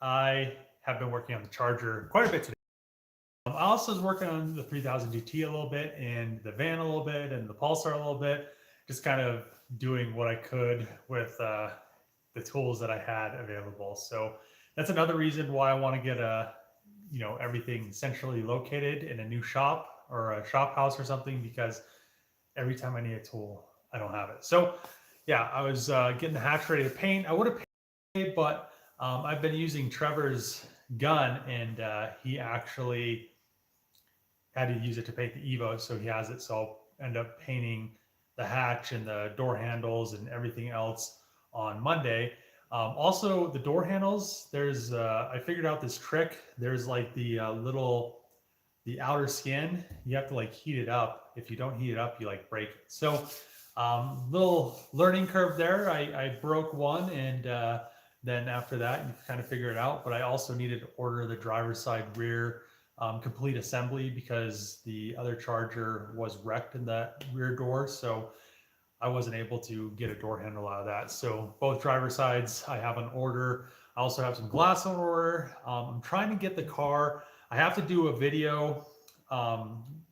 I have been working on the Charger quite a bit today. I also was working on the 3000 GT a little bit and the van a little bit and the Pulsar a little bit, just kind of doing what I could with the tools that I had available. So that's another reason why I want to get everything centrally located in a new shop or a shop house or something, because every time I need a tool, I don't have it. So yeah, I was getting the hatch ready to paint. I would have painted, but I've been using Trevor's gun, and he actually had to use it to paint the Evo, so he has it. So I'll end up painting the hatch and the door handles and everything else on Monday. Also, the door handles, there's I figured out this trick. There's like the outer skin. You have to like heat it up. If you don't heat it up, you like break it. So little learning curve there. I broke one, and then after that, you kind of figure it out. But I also needed to order the driver's side rear complete assembly, because the other Charger was wrecked in that rear door. So I wasn't able to get a door handle out of that. So both driver sides I have on order. I also have some glass on order. I'm trying to get the car. I have to do a video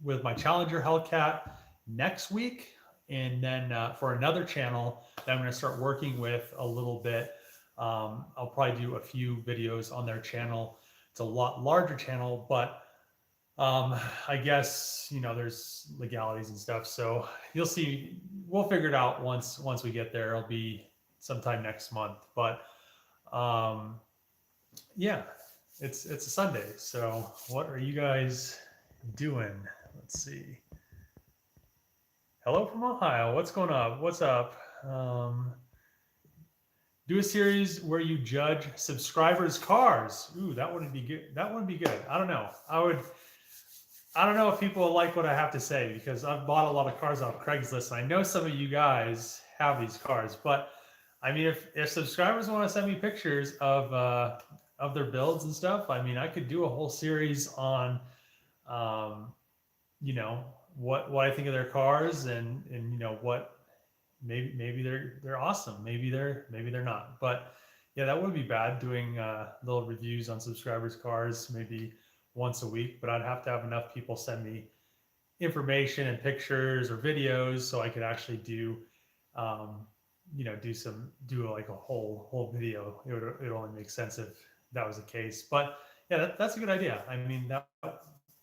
with my Challenger Hellcat next week. And then for another channel that I'm going to start working with a little bit, I'll probably do a few videos on their channel. It's a lot larger channel, but I guess, there's legalities and stuff. So you'll see, we'll figure it out once we get there. It'll be sometime next month. But yeah, it's a Sunday. So what are you guys doing? Let's see. Hello from Ohio. What's going on? What's up? Do a series where you judge subscribers' cars. Ooh, that wouldn't be good. That wouldn't be good. I don't know. I don't know if people will like what I have to say, because I've bought a lot of cars off Craigslist. And I know some of you guys have these cars, but I mean, if subscribers want to send me pictures of their builds and stuff, I mean, I could do a whole series on, what I think of their cars, and what maybe they're awesome, maybe they're not. But yeah, that would be bad, doing little reviews on subscribers' cars maybe once a week. But I'd have to have enough people send me information and pictures or videos so I could actually do do like a whole video. It would only make sense if that was the case. But yeah, that's a good idea. I mean, that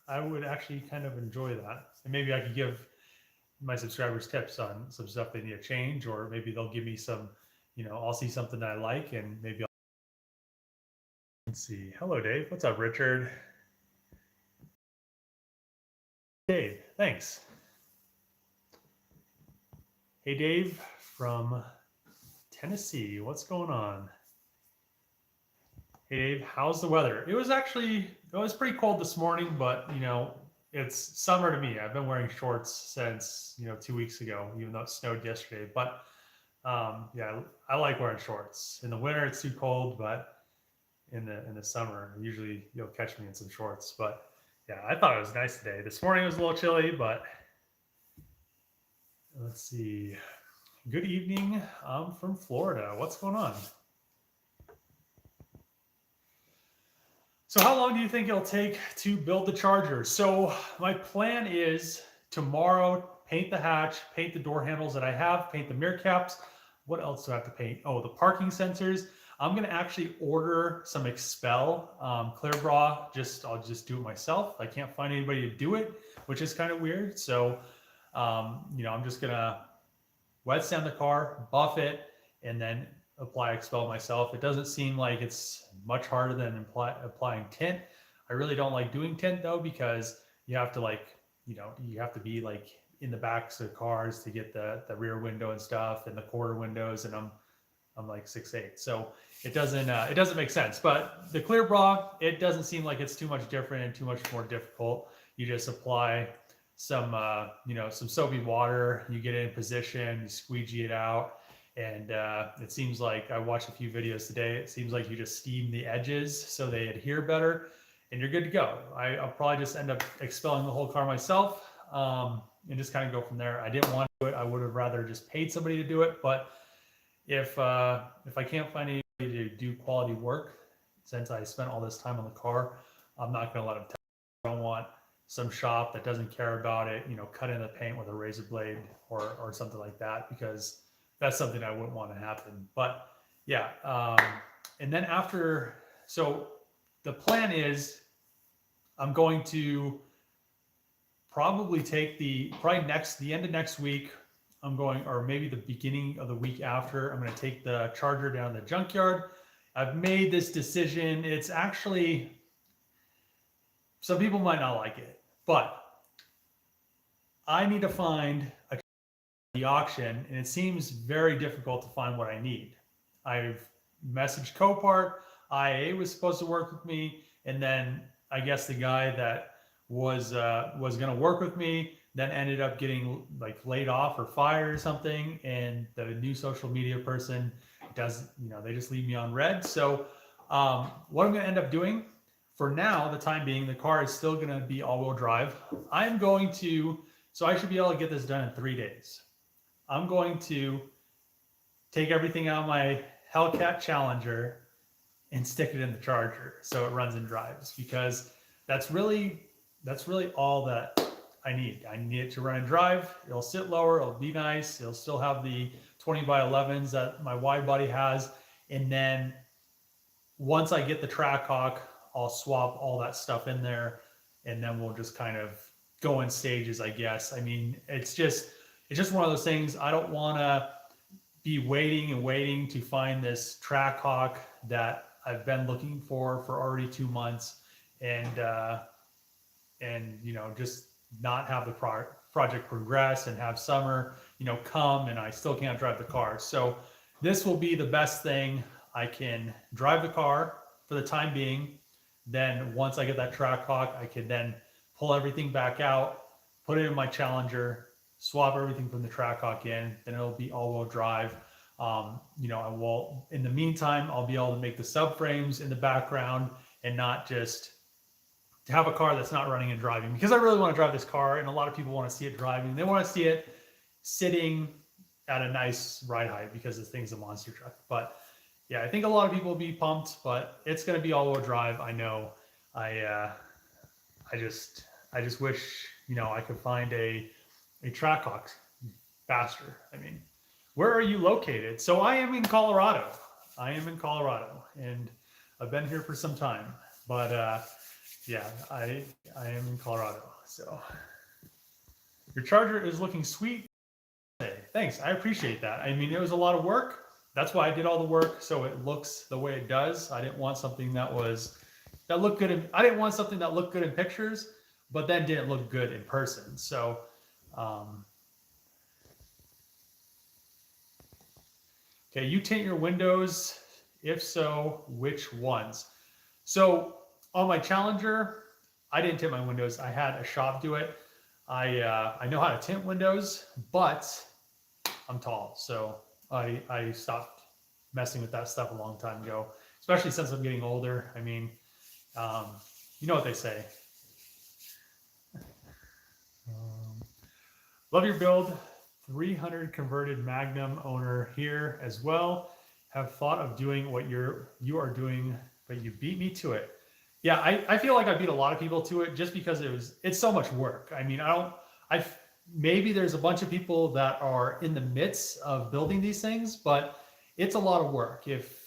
I would actually kind of enjoy that, and maybe I could give my subscribers tips on some stuff they need to change, or maybe they'll give me some, I'll see something that I like, and maybe let's see. Hello, Dave. What's up, Richard? Dave, thanks. Hey, Dave from Tennessee. What's going on? Hey, Dave, how's the weather? It was pretty cold this morning, but it's summer to me. I've been wearing shorts since 2 weeks ago, even though it snowed yesterday. But yeah, I like wearing shorts. In the winter, it's too cold, but in the summer, usually you'll catch me in some shorts. But yeah, I thought it was nice today. This morning was a little chilly, but let's see. Good evening. I'm from Florida. What's going on? So how long do you think it'll take to build the Charger? So my plan is tomorrow, paint the hatch, paint the door handles that I have, paint the mirror caps. What else do I have to paint? Oh, the parking sensors. I'm going to actually order some Expel clear bra. I'll just do it myself. I can't find anybody to do it, which is kind of weird. So, I'm just going to wet sand the car, buff it, and then apply Expel myself. It doesn't seem like it's much harder than applying tint. I really don't like doing tint though, because you have to you have to be like in the backs of cars to get the rear window and stuff, and the quarter windows, and I'm like 6'8", so it doesn't make sense. But the clear bra, it doesn't seem like it's too much different and too much more difficult. You just apply some some soapy water, you get it in position, you squeegee it out. And it seems like, I watched a few videos today, it seems like you just steam the edges so they adhere better, and you're good to go. I'll probably just end up expelling the whole car myself, and just kind of go from there. I didn't want to do it. I would have rather just paid somebody to do it. But if I can't find anybody to do quality work, since I spent all this time on the car, I'm not going to let them tell me. I don't want some shop that doesn't care about it, cut in the paint with a razor blade or something like that, because that's something I wouldn't want to happen. But yeah, and then after, so the plan is I'm going to probably take the end of next week. I'm going, or maybe the beginning of the week after, I'm going to take the Charger down to the junkyard. I've made this decision. It's actually, some people might not like it, but I need to find the auction, and it seems very difficult to find what I need. I've messaged Copart. IA was supposed to work with me, and then I guess the guy that was going to work with me then ended up getting like laid off or fired or something, and the new social media person does, they just leave me on red. So what I'm going to end up doing for now, the time being, the car is still going to be all-wheel drive. I'm going to, so I should be able to get this done in 3 days. I'm going to take everything out of my Hellcat Challenger and stick it in the Charger so it runs and drives, because that's really all that I need. I need it to run and drive. It'll sit lower. It'll be nice. It'll still have the 20x11s that my wide body has. And then once I get the Trackhawk, I'll swap all that stuff in there, and then we'll just kind of go in stages, I guess. I mean, it's just one of those things. I don't want to be waiting to find this Trackhawk that I've been looking for already 2 months, and just not have the project progress and have summer, come and I still can't drive the car. So this will be the best thing. I can drive the car for the time being. Then once I get that Trackhawk, I can then pull everything back out, put it in my Challenger, swap everything from the Trackhawk in, then it'll be all-wheel drive. I will, in the meantime, I'll be able to make the subframes in the background and not just to have a car that's not running and driving, because I really want to drive this car, and a lot of people want to see it driving. They want to see it sitting at a nice ride height because this thing's a monster truck. But yeah, I think a lot of people will be pumped, but it's going to be all-wheel drive. I know. I just wish, I could find a Trackhawk faster. I mean, where are you located? So I am in Colorado. And I've been here for some time, but yeah, I am in Colorado. So your Charger is looking sweet. Hey, thanks. I appreciate that. I mean, it was a lot of work. That's why I did all the work, so it looks the way it does. I didn't want something that looked good. I didn't want something that looked good in pictures, but then didn't look good in person. So, okay, you tint your windows. If so, which ones? So on my Challenger, I didn't tint my windows. I had a shop do it. I know how to tint windows, but I'm tall, so I stopped messing with that stuff a long time ago, especially since I'm getting older. I mean, you know what they say. Love your build. 300 converted Magnum owner here as well. Have thought of doing what you are doing, but you beat me to it. Yeah, I feel like I beat a lot of people to it just because it's so much work. I mean, maybe there's a bunch of people that are in the midst of building these things, but it's a lot of work. If,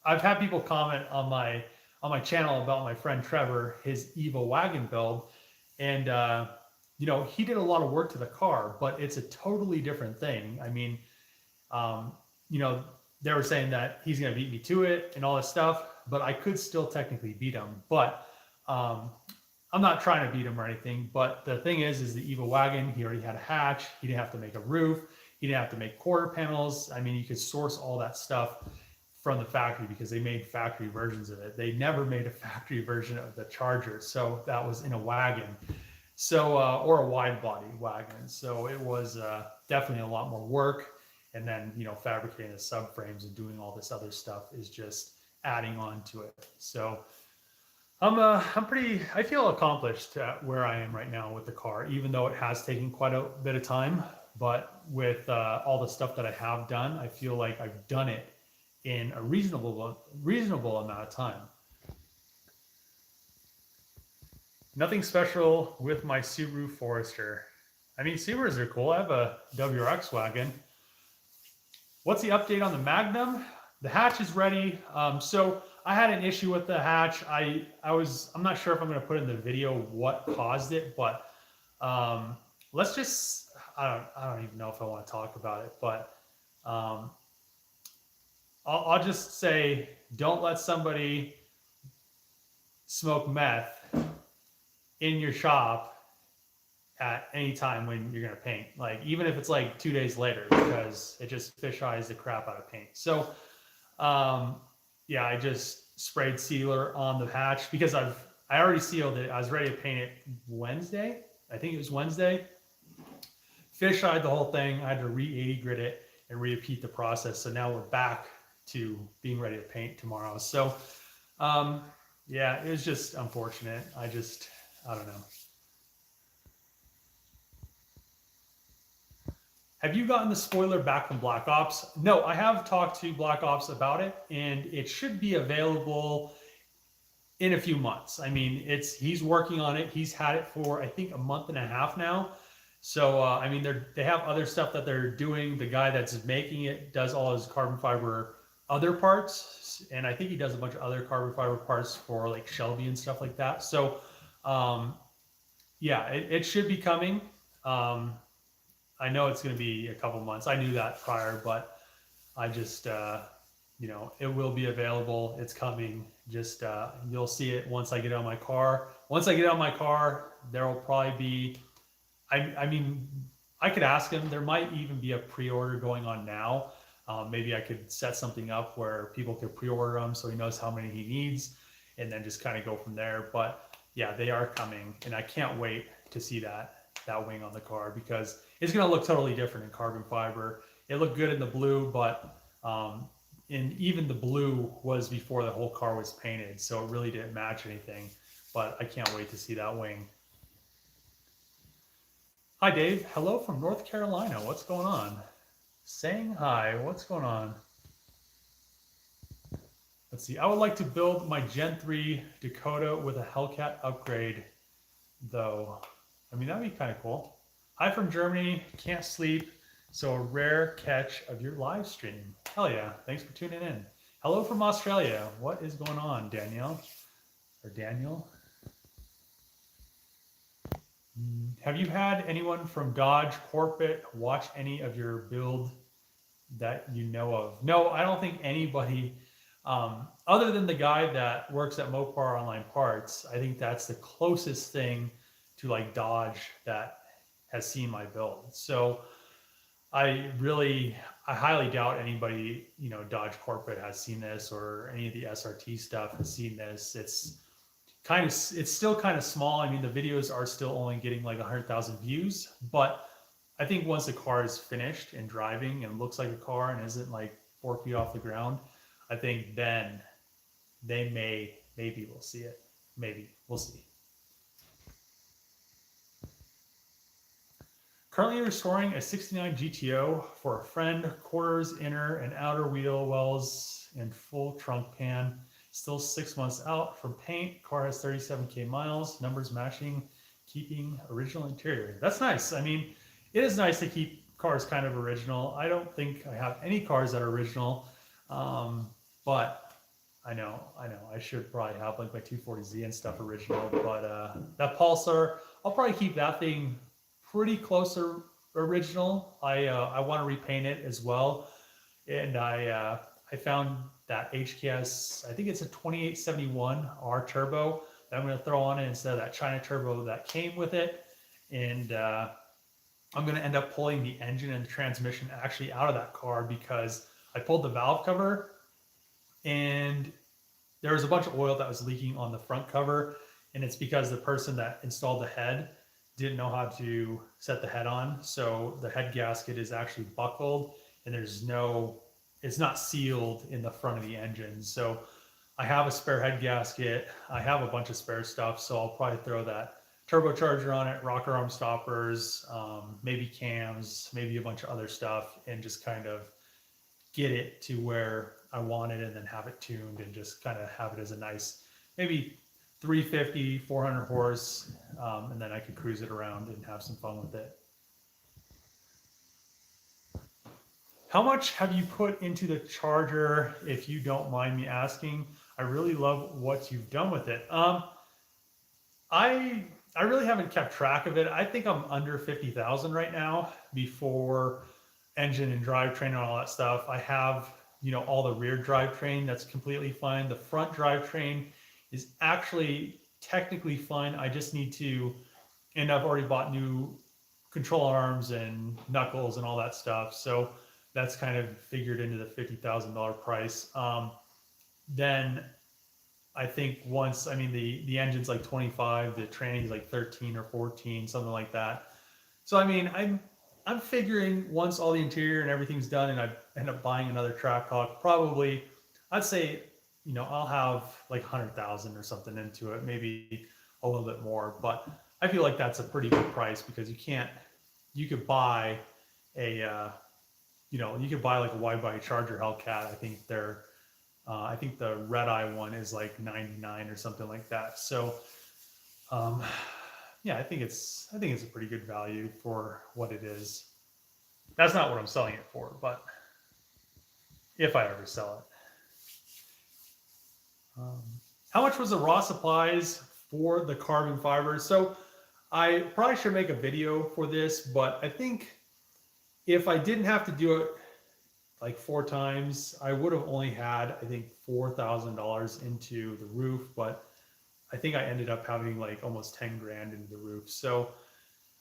I've had people comment on my channel about my friend Trevor, his Evo Wagon build, and he did a lot of work to the car, but it's a totally different thing. I mean, they were saying that he's going to beat me to it and all this stuff, but I could still technically beat him. But I'm not trying to beat him or anything. But the thing is the Evo Wagon, he already had a hatch. He didn't have to make a roof. He didn't have to make quarter panels. I mean, you could source all that stuff from the factory because they made factory versions of it. They never made a factory version of the Charger. So that was in a wagon. So, or a wide body wagon. So it was definitely a lot more work. And then, fabricating the subframes and doing all this other stuff is just adding on to it. So I feel accomplished at where I am right now with the car, even though it has taken quite a bit of time. But with all the stuff that I have done, I feel like I've done it in a reasonable amount of time. Nothing special with my Subaru Forester. I mean, Subarus are cool. I have a WRX wagon. What's the update on the Magnum? The hatch is ready. So I had an issue with the hatch. I'm not sure if I'm going to put in the video what caused it, but let's just, I don't even know if I want to talk about it, but I'll just say, don't let somebody smoke meth in your shop at any time when you're going to paint, like even if it's like 2 days later, because it just fish eyes the crap out of paint. So yeah, I just sprayed sealer on the hatch because I already sealed it. I was ready to paint it Wednesday. I think it was Wednesday. Fish eyed the whole thing. I had to re-80 grit it and repeat the process. So now we're back to being ready to paint tomorrow. So yeah, it was just unfortunate. I don't know. Have you gotten the spoiler back from Black Ops? No, I have talked to Black Ops about it, and it should be available in a few months. I mean, he's working on it. He's had it for, I think, a month and a half now. So, I mean, they have other stuff that they're doing. The guy that's making it does all his carbon fiber other parts, and I think he does a bunch of other carbon fiber parts for like Shelby and stuff like that. So, yeah, it should be coming. I know it's going to be a couple months. I knew that prior, but I just, you know, it will be available. It's coming. Just, you'll see it once I get out of my car. Once I get out of my car, there will probably be, I mean, I could ask him. There might even be a pre-order going on now. Maybe I could set something up where people could pre-order them so he knows how many he needs and then just kind of go from there. But yeah, they are coming, and I can't wait to see that wing on the car because it's going to look totally different in carbon fiber. It looked good in the blue, but and even the blue was before the whole car was painted, so it really didn't match anything. But I can't wait to see that wing. Hi, Dave. Hello from North Carolina. What's going on? Saying hi. What's going on? Let's see. I would like to build my Gen 3 Dakota with a Hellcat upgrade, though. I mean, that'd be kind of cool. Hi from Germany. Can't sleep. So a rare catch of your live stream. Hell yeah. Thanks for tuning in. Hello from Australia. What is going on, Danielle? Or Daniel? Have you had anyone from Dodge Corporate watch any of your build that you know of? No, I don't think anybody, other than the guy that works at Mopar Online Parts. I think that's the closest thing to like Dodge that has seen my build. So I highly doubt anybody, you know, Dodge Corporate has seen this, or any of the SRT stuff has seen this. It's still kind of small. I mean, the videos are still only getting like 100,000 views, but I think once the car is finished and driving and looks like a car and isn't like 4 feet off the ground, I think then maybe we'll see it. Maybe we'll see. Currently restoring a 69 GTO for a friend, quarters, inner and outer wheel wells, and full trunk pan. Still 6 months out from paint. Car has 37K miles, numbers matching, keeping original interior. That's nice. I mean, it is nice to keep cars kind of original. I don't think I have any cars that are original, but I know I should probably have like my 240Z and stuff original, but that Pulsar, I'll probably keep that thing pretty close to original. I want to repaint it as well, and I found that HKS, I think it's a 2871 R turbo that I'm going to throw on it instead of that China turbo that came with it, and I'm going to end up pulling the engine and the transmission actually out of that car because I pulled the valve cover and there was a bunch of oil that was leaking on the front cover, and it's because the person that installed the head didn't know how to set the head on. So the head gasket is actually buckled and it's not sealed in the front of the engine. So I have a spare head gasket. I have a bunch of spare stuff. So I'll probably throw that turbocharger on it, rocker arm stoppers, maybe cams, maybe a bunch of other stuff, and just kind of get it to where I wanted, and then have it tuned and just kind of have it as a nice, maybe 350, 400 horse, and then I could cruise it around and have some fun with it. How much have you put into the Charger, if you don't mind me asking? I really love what you've done with it. I really haven't kept track of it. I think I'm under 50,000 right now before engine and drivetrain and all that stuff. I have, you know, all the rear drivetrain, that's completely fine. The front drivetrain is actually technically fine. I just need to, and I've already bought new control arms and knuckles and all that stuff. So that's kind of figured into the $50,000 price. Then I think once, I mean, the engine's like 25, the training's like 13 or 14, something like that. So I mean, I'm figuring once all the interior and everything's done and I end up buying another Trackhawk, probably, I'd say, you know, I'll have like 100,000 or something into it, maybe a little bit more. But I feel like that's a pretty good price, because you could buy a, you know, you could buy like a wide body Charger Hellcat. I think the red eye one is like 99 or something like that. So, yeah, I think it's a pretty good value for what it is. That's not what I'm selling it for, but if I ever sell it. How much was the raw supplies for the carbon fiber? So I probably should make a video for this, but I think if I didn't have to do it like 4 times, I would have only had, I think, $4,000 into the roof, but I think I ended up having like almost 10 grand into the roof. So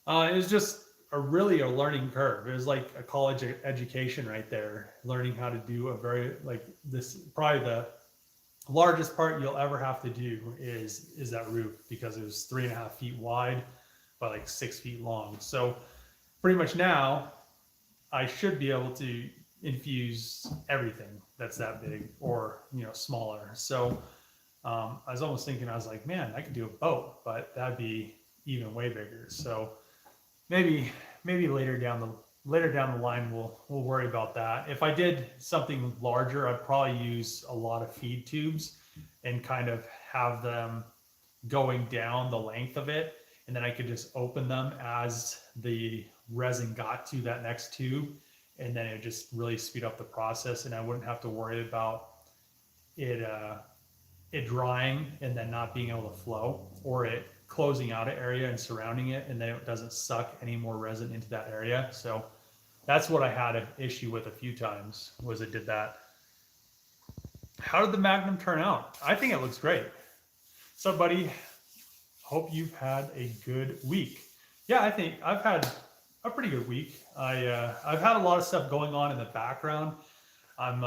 it was just really a learning curve. It was like a college education right there, learning how to do a very, like, this, probably the largest part you'll ever have to do is that roof, because it was 3.5 feet wide by like 6 feet long. So pretty much now I should be able to infuse everything that's that big, or, you know, smaller. So I was almost thinking, I was like, man, I could do a boat, but that'd be even way bigger. So maybe later down the line we'll worry about that. If I did something larger, I'd probably use a lot of feed tubes and kind of have them going down the length of it, and then I could just open them as the resin got to that next tube, and then it would just really speed up the process, and I wouldn't have to worry about it drying and then not being able to flow, or it closing out an area and surrounding it, and then it doesn't suck any more resin into that area. So that's what I had an issue with a few times, was it did that. How did the Magnum turn out? I think it looks great. So buddy, hope you've had a good week. Yeah, I think I've had a pretty good week. I've had a lot of stuff going on in the background. I'm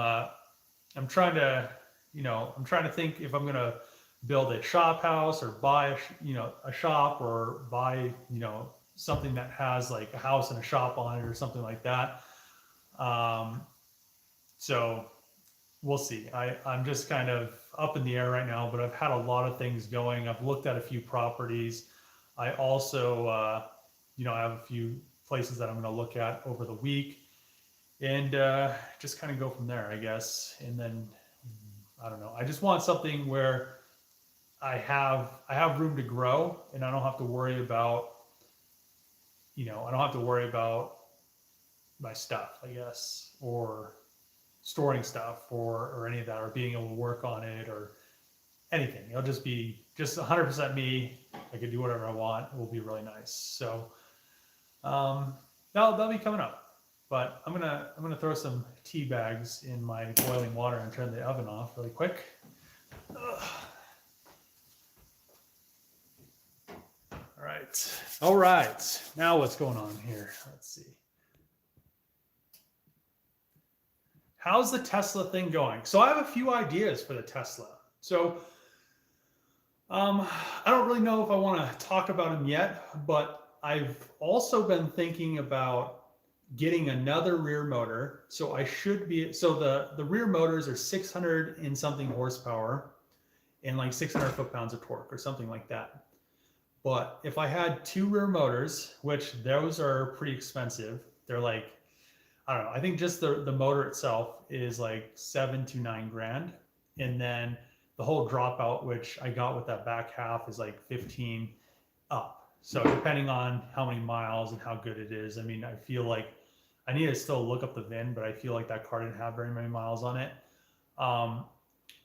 trying to, you know, I'm trying to think if I'm gonna build a shop house, or buy a shop, or buy, you know, something that has like a house and a shop on it, or something like that. So we'll see. I'm just kind of up in the air right now, but I've had a lot of things going. I've looked at a few properties. I also, you know, I have a few places that I'm going to look at over the week, and just kind of go from there, I guess. And then, I don't know, I just want something where I have room to grow, and I don't have to worry about, you know, I don't have to worry about my stuff, I guess, or storing stuff, or any of that, or being able to work on it, or anything. It'll just be just 100% me. I can do whatever I want. It will be really nice. So that'll be coming up. But I'm gonna throw some tea bags in my boiling water and turn the oven off really quick. Ugh. All right. Now what's going on here? Let's see. How's the Tesla thing going? So I have a few ideas for the Tesla. So I don't really know if I want to talk about them yet, but I've also been thinking about getting another rear motor. So I should be, so the rear motors are 600 and something horsepower and like 600 foot-pounds of torque or something like that. But if I had 2 rear motors, which those are pretty expensive, they're like, I don't know. I think just the motor itself is like 7 to 9 grand, and then the whole dropout, which I got with that back half, is like 15 up. So depending on how many miles and how good it is, I mean, I feel like I need to still look up the VIN, but I feel like that car didn't have very many miles on it. Um,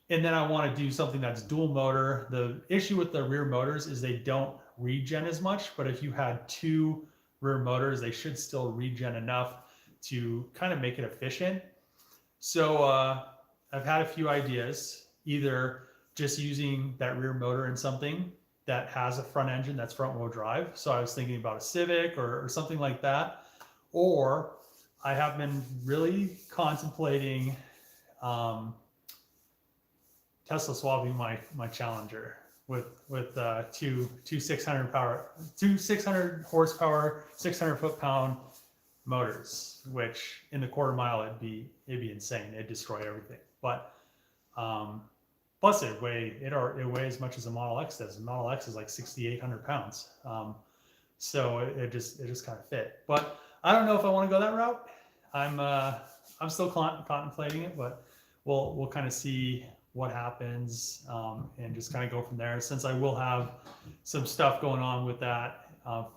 and then I want to do something that's dual motor. The issue with the rear motors is they don't regen as much, but if you had two rear motors, they should still regen enough to kind of make it efficient. So I've had a few ideas, either just using that rear motor in something that has a front engine that's front wheel drive. So I was thinking about a Civic or something like that. Or I have been really contemplating Tesla swapping my Challenger with two 600 horsepower, 600 foot-pound motors, which in the quarter mile it'd be insane. It'd destroy everything. But plus it weighs as much as a Model X does. The Model X is like 6,800 pounds. So it just kind of fit. But I don't know if I want to go that route. I'm still contemplating it, but we'll kind of see what happens and just kind of go from there. Since I will have some stuff going on with that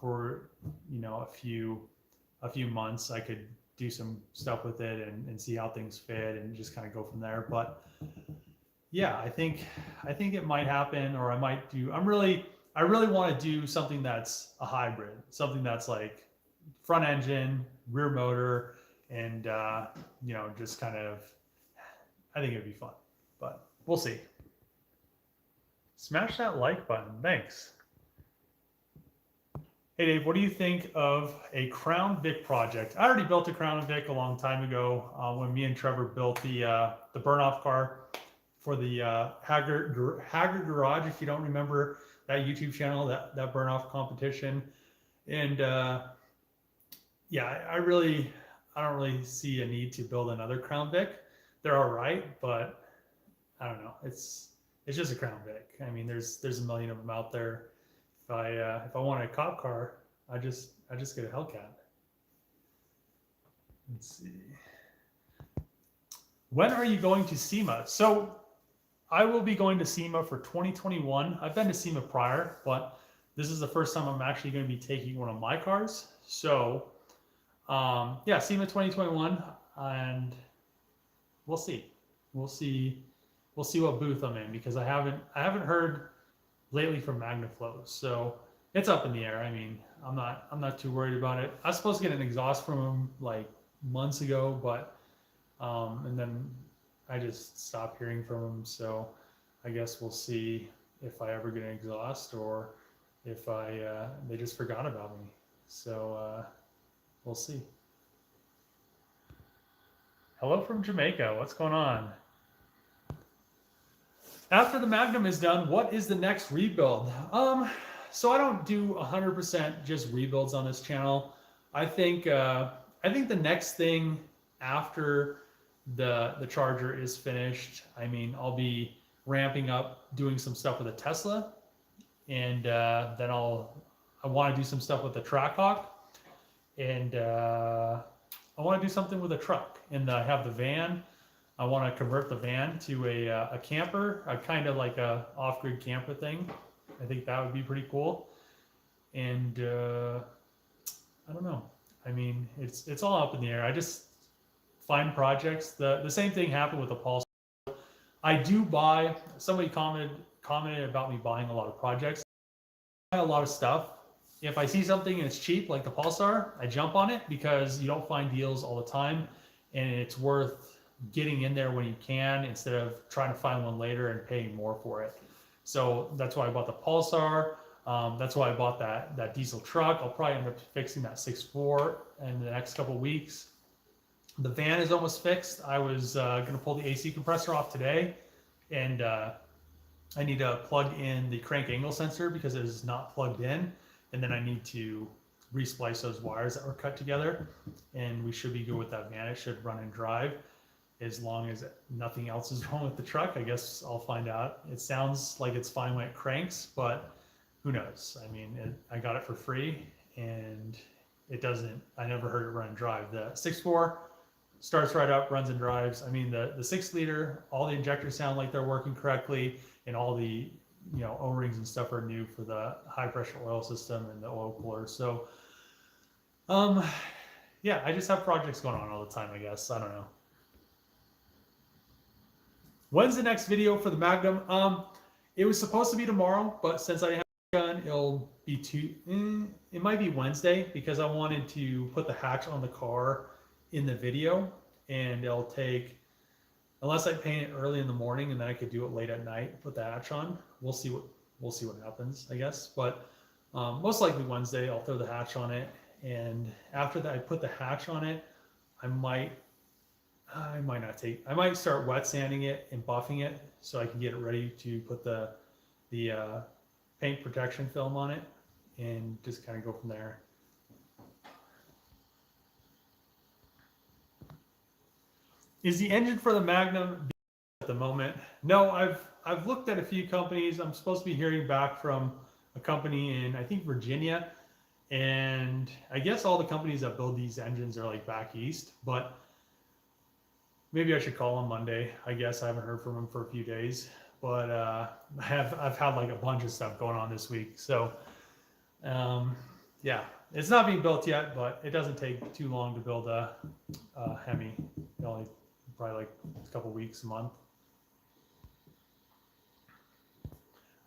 for a few months, I could do some stuff with it and see how things fit and just kind of go from there. But yeah, I think it might happen, or I might do. I really want to do something that's a hybrid, something that's like front engine, rear motor, and just kind of. I think it'd be fun, but we'll see. Smash that like button. Thanks. Hey Dave, what do you think of a Crown Vic project? I already built a Crown Vic a long time ago when me and Trevor built the burn-off car for the Haggard Garage. If you don't remember that YouTube channel, that burn-off competition, and yeah, I don't really see a need to build another Crown Vic. They're all right, but I don't know. It's just a Crown Vic. I mean, there's a million of them out there. If I want a cop car, I just get a Hellcat. Let's see. When are you going to Sema? So I will be going to Sema for 2021. I've been to Sema prior, but this is the first time I'm actually going to be taking one of my cars. So yeah, Sema 2021, and we'll see. We'll see what booth I'm in, because I haven't heard lately from Magnum flows, so it's up in the air. I mean, I'm not too worried about it. I was supposed to get an exhaust from them like months ago, but and then I just stopped hearing from them. So I guess we'll see if I ever get an exhaust, or if they just forgot about me. So we'll see. Hello from Jamaica. What's going on? After the Magnum is done, what is the next rebuild? So I don't do 100% just rebuilds on this channel. I think the next thing after the Charger is finished, I mean, I'll be ramping up doing some stuff with a Tesla, and then I want to do some stuff with the Trackhawk, and I want to do something with a truck, and I have the van. I want to convert the van to a camper, a kind of like a off-grid camper thing. I think that would be pretty cool. And I don't know. I mean, it's all up in the air. I just find projects. The same thing happened with the Pulsar. I do buy. Somebody commented about me buying a lot of projects. I buy a lot of stuff. If I see something and it's cheap, like the Pulsar, I jump on it, because you don't find deals all the time, and it's worth getting in there when you can, instead of trying to find one later and paying more for it. So that's why I bought the Pulsar. That's why I bought that diesel truck. I'll probably end up fixing that 6.4 in the next couple of weeks. The van is almost fixed. I was going to pull the AC compressor off today, and I need to plug in the crank angle sensor because it is not plugged in, and then I need to resplice those wires that were cut together, and we should be good with that van. It should run and drive, as long as nothing else is wrong with the truck. I guess I'll find out. It sounds like it's fine when it cranks, but who knows? I mean, I got it for free, and it doesn't. I never heard it run and drive. The 6.4 starts right up, runs and drives. I mean, the 6 liter, all the injectors sound like they're working correctly, and all the O-rings and stuff are new for the high pressure oil system and the oil cooler. So yeah, I just have projects going on all the time, I guess. I don't know. When's the next video for the Magnum? It was supposed to be tomorrow, but since I haven't done, it'll be it might be Wednesday, because I wanted to put the hatch on the car in the video, and it'll take, unless I paint it early in the morning, and then I could do it late at night, put the hatch on. We'll see what happens, I guess. But most likely Wednesday, I'll throw the hatch on it, and after that, I put the hatch on it. I might start wet sanding it and buffing it so I can get it ready to put the paint protection film on it, and just kind of go from there. Is the engine for the Magnum at the moment? No, I've looked at a few companies. I'm supposed to be hearing back from a company in, I think, Virginia, and I guess all the companies that build these engines are like back east, but maybe I should call them Monday. I guess I haven't heard from them for a few days, but I've had like a bunch of stuff going on this week. So yeah, it's not being built yet, but it doesn't take too long to build a Hemi. It only probably like a couple weeks, a month.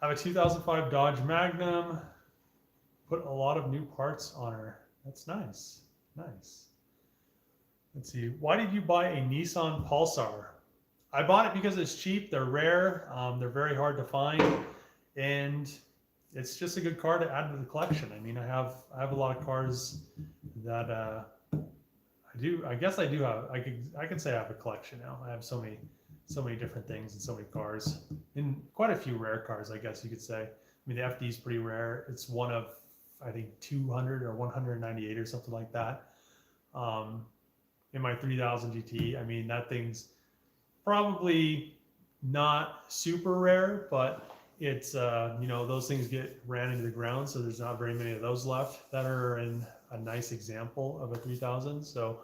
I have a 2005 Dodge Magnum. Put a lot of new parts on her. That's nice. Nice. Let's see. Why did you buy a Nissan Pulsar? I bought it because it's cheap. They're rare. They're very hard to find, and it's just a good car to add to the collection. I mean, I have a lot of cars that I guess I do have. I can say I have a collection now. I have so many different things and so many cars, and quite a few rare cars, I guess you could say. I mean, the FD is pretty rare. It's one of, I think, 200 or 198 or something like that. In my 3000 GT, I mean, that thing's probably not super rare, but it's those things get ran into the ground, so there's not very many of those left that are in a nice example of a 3000. So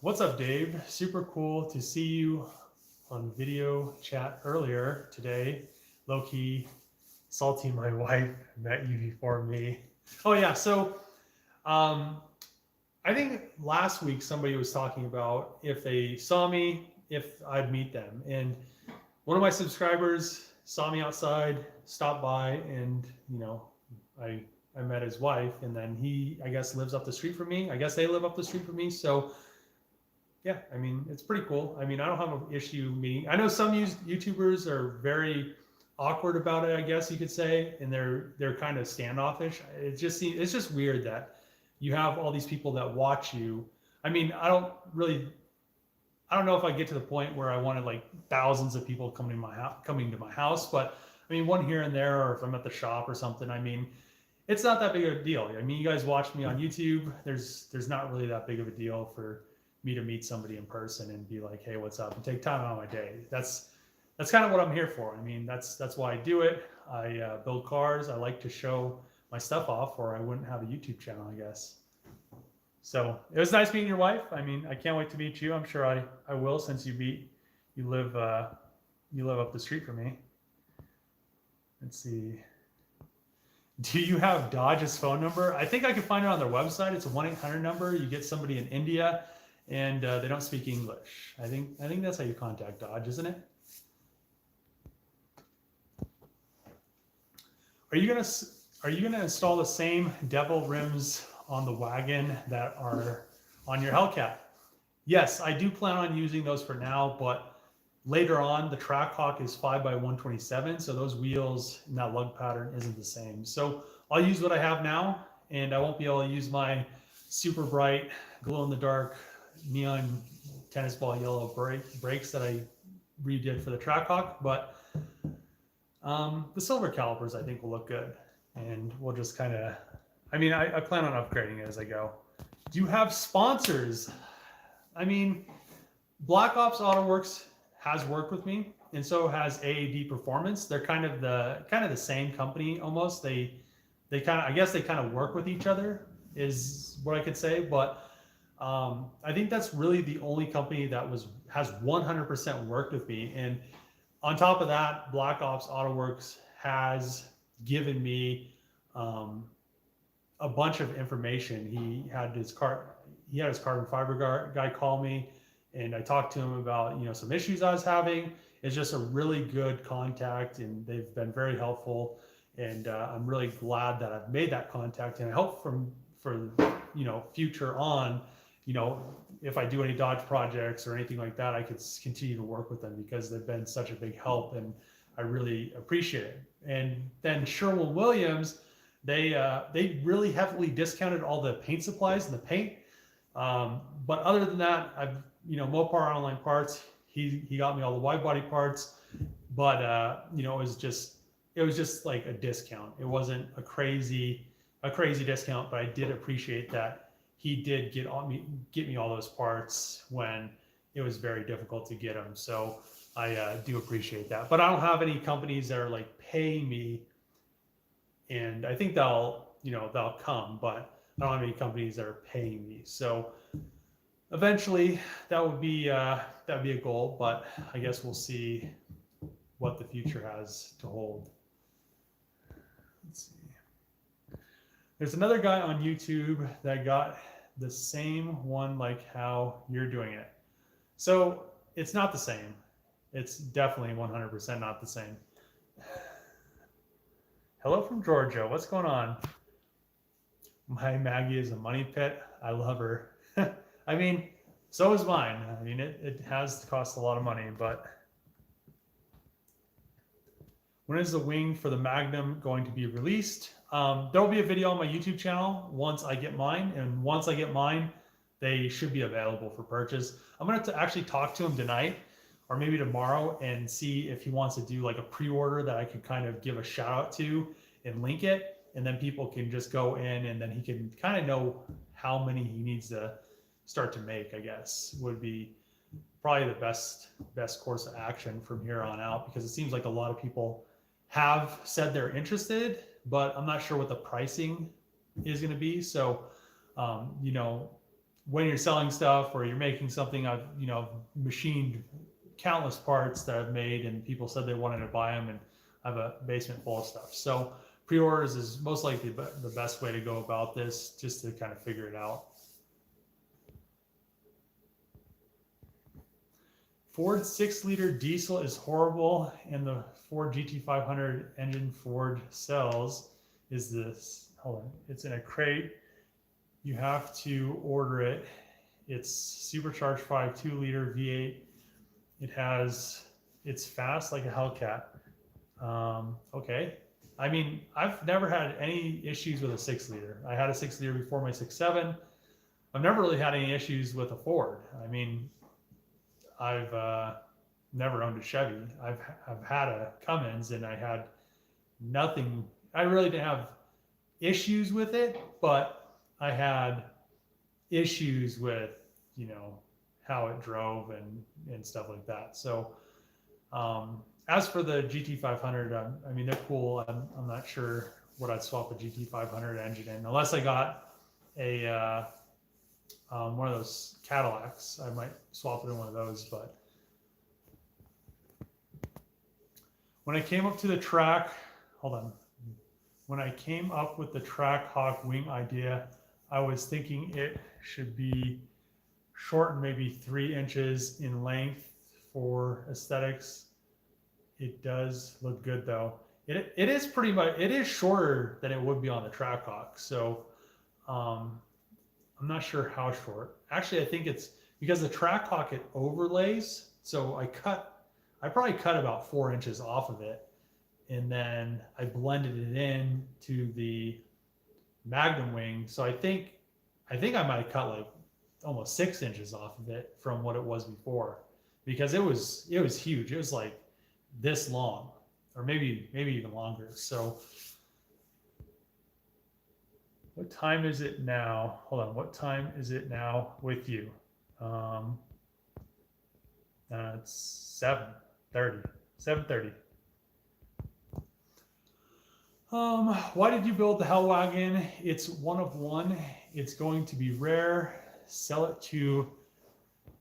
what's up, Dave? Super cool to see you on video chat earlier today. Low-key salty, my wife met you before me. Oh yeah, so I think last week somebody was talking about if they saw me, if I'd meet them. And one of my subscribers saw me outside, stopped by, and I met his wife, and then he, I guess, lives up the street from me. I guess they live up the street from me. So yeah, I mean, it's pretty cool. I mean, I don't have an issue meeting. I know some YouTubers are very awkward about it, I guess you could say, and they're kind of standoffish. It's just weird that you have all these people that watch you. I mean, I don't know if I get to the point where I wanted like thousands of people coming to my house, but I mean, one here and there, or if I'm at the shop or something, I mean, it's not that big of a deal. I mean, you guys watch me on YouTube. There's not really that big of a deal for me to meet somebody in person and be like, hey, what's up? And take time out of my day. That's kind of what I'm here for. I mean, that's why I do it. I build cars. I like to show my stuff off, or I wouldn't have a YouTube channel, I guess. So it was nice meeting your wife. I mean, I can't wait to meet you. I'm sure I will, since you live up the street from me. Let's see. Do you have Dodge's phone number? I think I can find it on their website. It's a 1-800 number. You get somebody in India, and they don't speak English. I think that's how you contact Dodge, isn't it? Are you gonna install the same devil rims on the Wagon that are on your Hellcat? Yes, I do plan on using those for now, but later on, the Trackhawk is 5x127, so those wheels and that lug pattern isn't the same. So I'll use what I have now, and I won't be able to use my super bright, glow-in-the-dark, neon tennis ball yellow brakes that I redid for the Trackhawk, but the silver calipers I think will look good, and we'll just kind of, I mean, I plan on upgrading it as I go. Do you have sponsors? I mean, Black Ops Auto Works has worked with me, and so has AAD Performance. They're kind of the same company almost. They kind of, I guess they kind of work with each other. is what I could say. But I think that's really the only company that has 100% worked with me. And on top of that, Black Ops Auto Works has given me a bunch of information. He had his carbon fiber guy call me, and I talked to him about some issues I was having. It's just a really good contact, and they've been very helpful. And I'm really glad that I've made that contact, and I hope for future on, if I do any Dodge projects or anything like that, I could continue to work with them because they've been such a big help, and I really appreciate it. And then Sherwin-Williams, they really heavily discounted all the paint supplies and the paint. But other than that, I've Mopar Online Parts, he got me all the wide body parts, but it was just like a discount. It wasn't a crazy discount, but I did appreciate that he did get me all those parts when it was very difficult to get them. So I do appreciate that. But I don't have any companies that are like paying me, and I think they'll come, but I don't have any companies that are paying me. So eventually that would be a goal, but I guess we'll see what the future has to hold. Let's see. There's another guy on YouTube that got the same one like how you're doing it. So it's not the same. It's definitely 100% not the same. Hello from Georgia. What's going on? My Maggie is a money pit. I love her. I mean, so is mine. I mean, it has cost a lot of money, but when is the wing for the Magnum going to be released? There will be a video on my YouTube channel once I get mine, and once I get mine, they should be available for purchase. I'm going to actually talk to him tonight or maybe tomorrow and see if he wants to do like a pre-order that I can kind of give a shout out to and link it, and then people can just go in and then he can kind of know how many he needs to start to make, I guess, would be probably the best course of action from here on out, because it seems like a lot of people have said they're interested, but I'm not sure what the pricing is going to be. So, when you're selling stuff or you're making something, I've, machined countless parts that I've made, and people said they wanted to buy them, and I have a basement full of stuff. So pre-orders is most likely the best way to go about this, just to kind of figure it out. Ford 6-liter diesel is horrible, and the Ford GT500 engine Ford sells is this. Hold on, it's in a crate. You have to order it. It's supercharged 2-liter V8. It's fast like a Hellcat. Okay. I mean, I've never had any issues with a 6-liter. I had a 6-liter before my 6.7. I've never really had any issues with a Ford. I mean, I've never owned a Chevy. I've had a Cummins, and I had nothing. I really didn't have issues with it, but I had issues with, how it drove and stuff like that. So as for the GT500, I mean, they're cool. I'm not sure what I'd swap a GT500 engine in, unless I got a one of those Cadillacs. I might swap it in one of those. But when I came up to the track, hold on. When I came up with the track hawk wing idea, I was thinking it should be shortened maybe 3 inches in length for aesthetics. It does look good though. It is pretty much, it is shorter than it would be on the track hawk. So I'm not sure how short. Actually, I think it's because the track hawk, it overlays. So I probably cut about 4 inches off of it, and then I blended it in to the Magnum wing. So I think I might have cut like almost 6 inches off of it from what it was before, because it was huge. It was like this long, or maybe even longer. So what time is it now? Hold on. What time is it now with you? It's 7:30. 7:30. Why did you build the Hell Wagon? It's one of one. it's going to be rare. Sell it to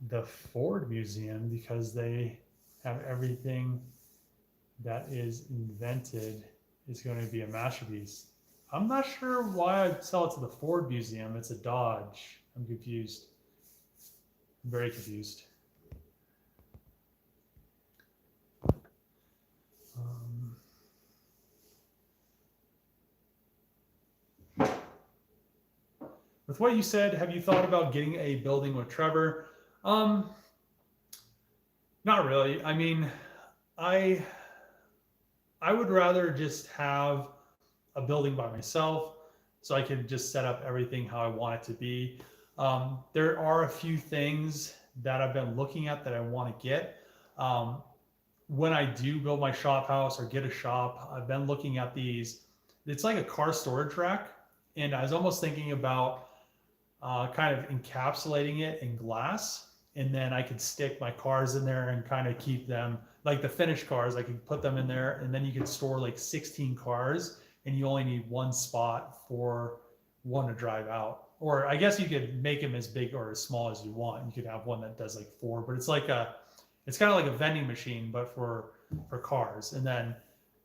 the Ford Museum because they have everything that is invented is going to be a masterpiece. I'm not sure why I'd sell it to the Ford Museum. It's a Dodge. I'm confused. I'm very confused. With what you said, have you thought about getting a building with Trevor? Not really. I mean, I would rather just have a building by myself so I can just set up everything how I want it to be. There are a few things that I've been looking at that I want to get. When I do build my shop house or get a shop, I've been looking at these. It's like a car storage rack, and I was almost thinking about kind of encapsulating it in glass, and then I could stick my cars in there and kind of keep them like the finished cars. I could put them in there, and then you could store like 16 cars, and you only need one spot for one to drive out. Or I guess you could make them as big or as small as you want. You could have one that does like 4, but it's kind of like a vending machine, but for cars. And then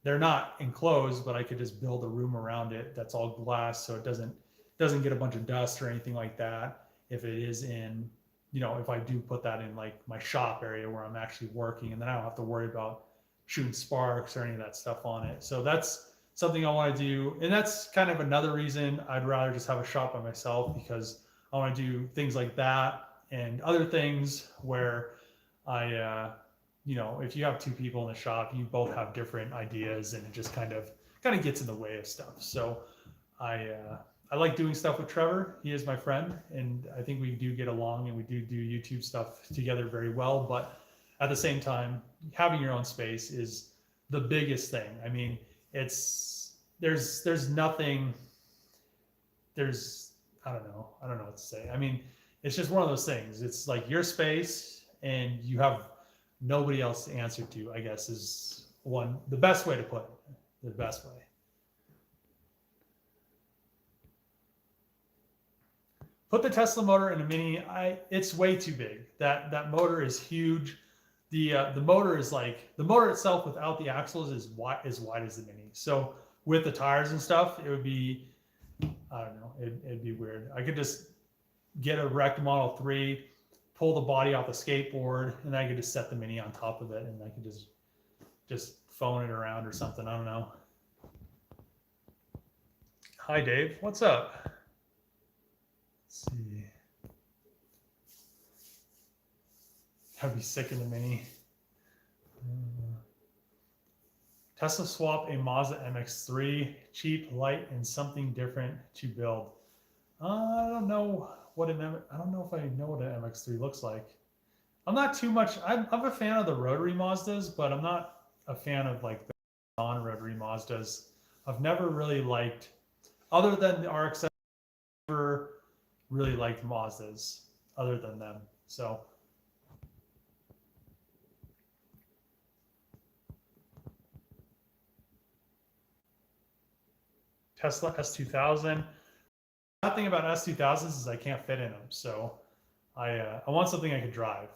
they're not enclosed, but I could just build a room around it that's all glass, so it doesn't get a bunch of dust or anything like that. If it is in, if I do put that in like my shop area where I'm actually working, and then I don't have to worry about shooting sparks or any of that stuff on it. So that's something I want to do. And that's kind of another reason I'd rather just have a shop by myself, because I want to do things like that and other things where if you have 2 people in the shop, you both have different ideas, and it just kind of gets in the way of stuff. So I like doing stuff with Trevor. He is my friend, and I think we do get along, and we do YouTube stuff together very well. But at the same time, having your own space is the biggest thing. I mean, there's nothing, I don't know what to say. I mean, it's just one of those things. It's like your space, and you have nobody else to answer to, I guess, is the best way to put it. The best way. Put the Tesla motor in a Mini. It's way too big. That motor is huge. The motor is like, the motor itself without the axles is wide as the Mini. So with the tires and stuff, it would be, I don't know, it'd be weird. I could just get a wrecked Model 3, pull the body off the skateboard, and I could just set the Mini on top of it, and I could just phone it around or something. I don't know. Hi, Dave. What's up? Let's see. I'd be sick in the Mini. Tesla swap a Mazda MX-3, cheap, light, and something different to build. I don't know if I know what an MX-3 looks like. I'm not too much. I'm a fan of the rotary Mazdas, but I'm not a fan of like the non-rotary Mazdas. I've never really liked, other than the RX-7, never really liked Mazdas other than them. So Tesla S2000. The thing about S2000s is I can't fit in them, so I want something I could drive.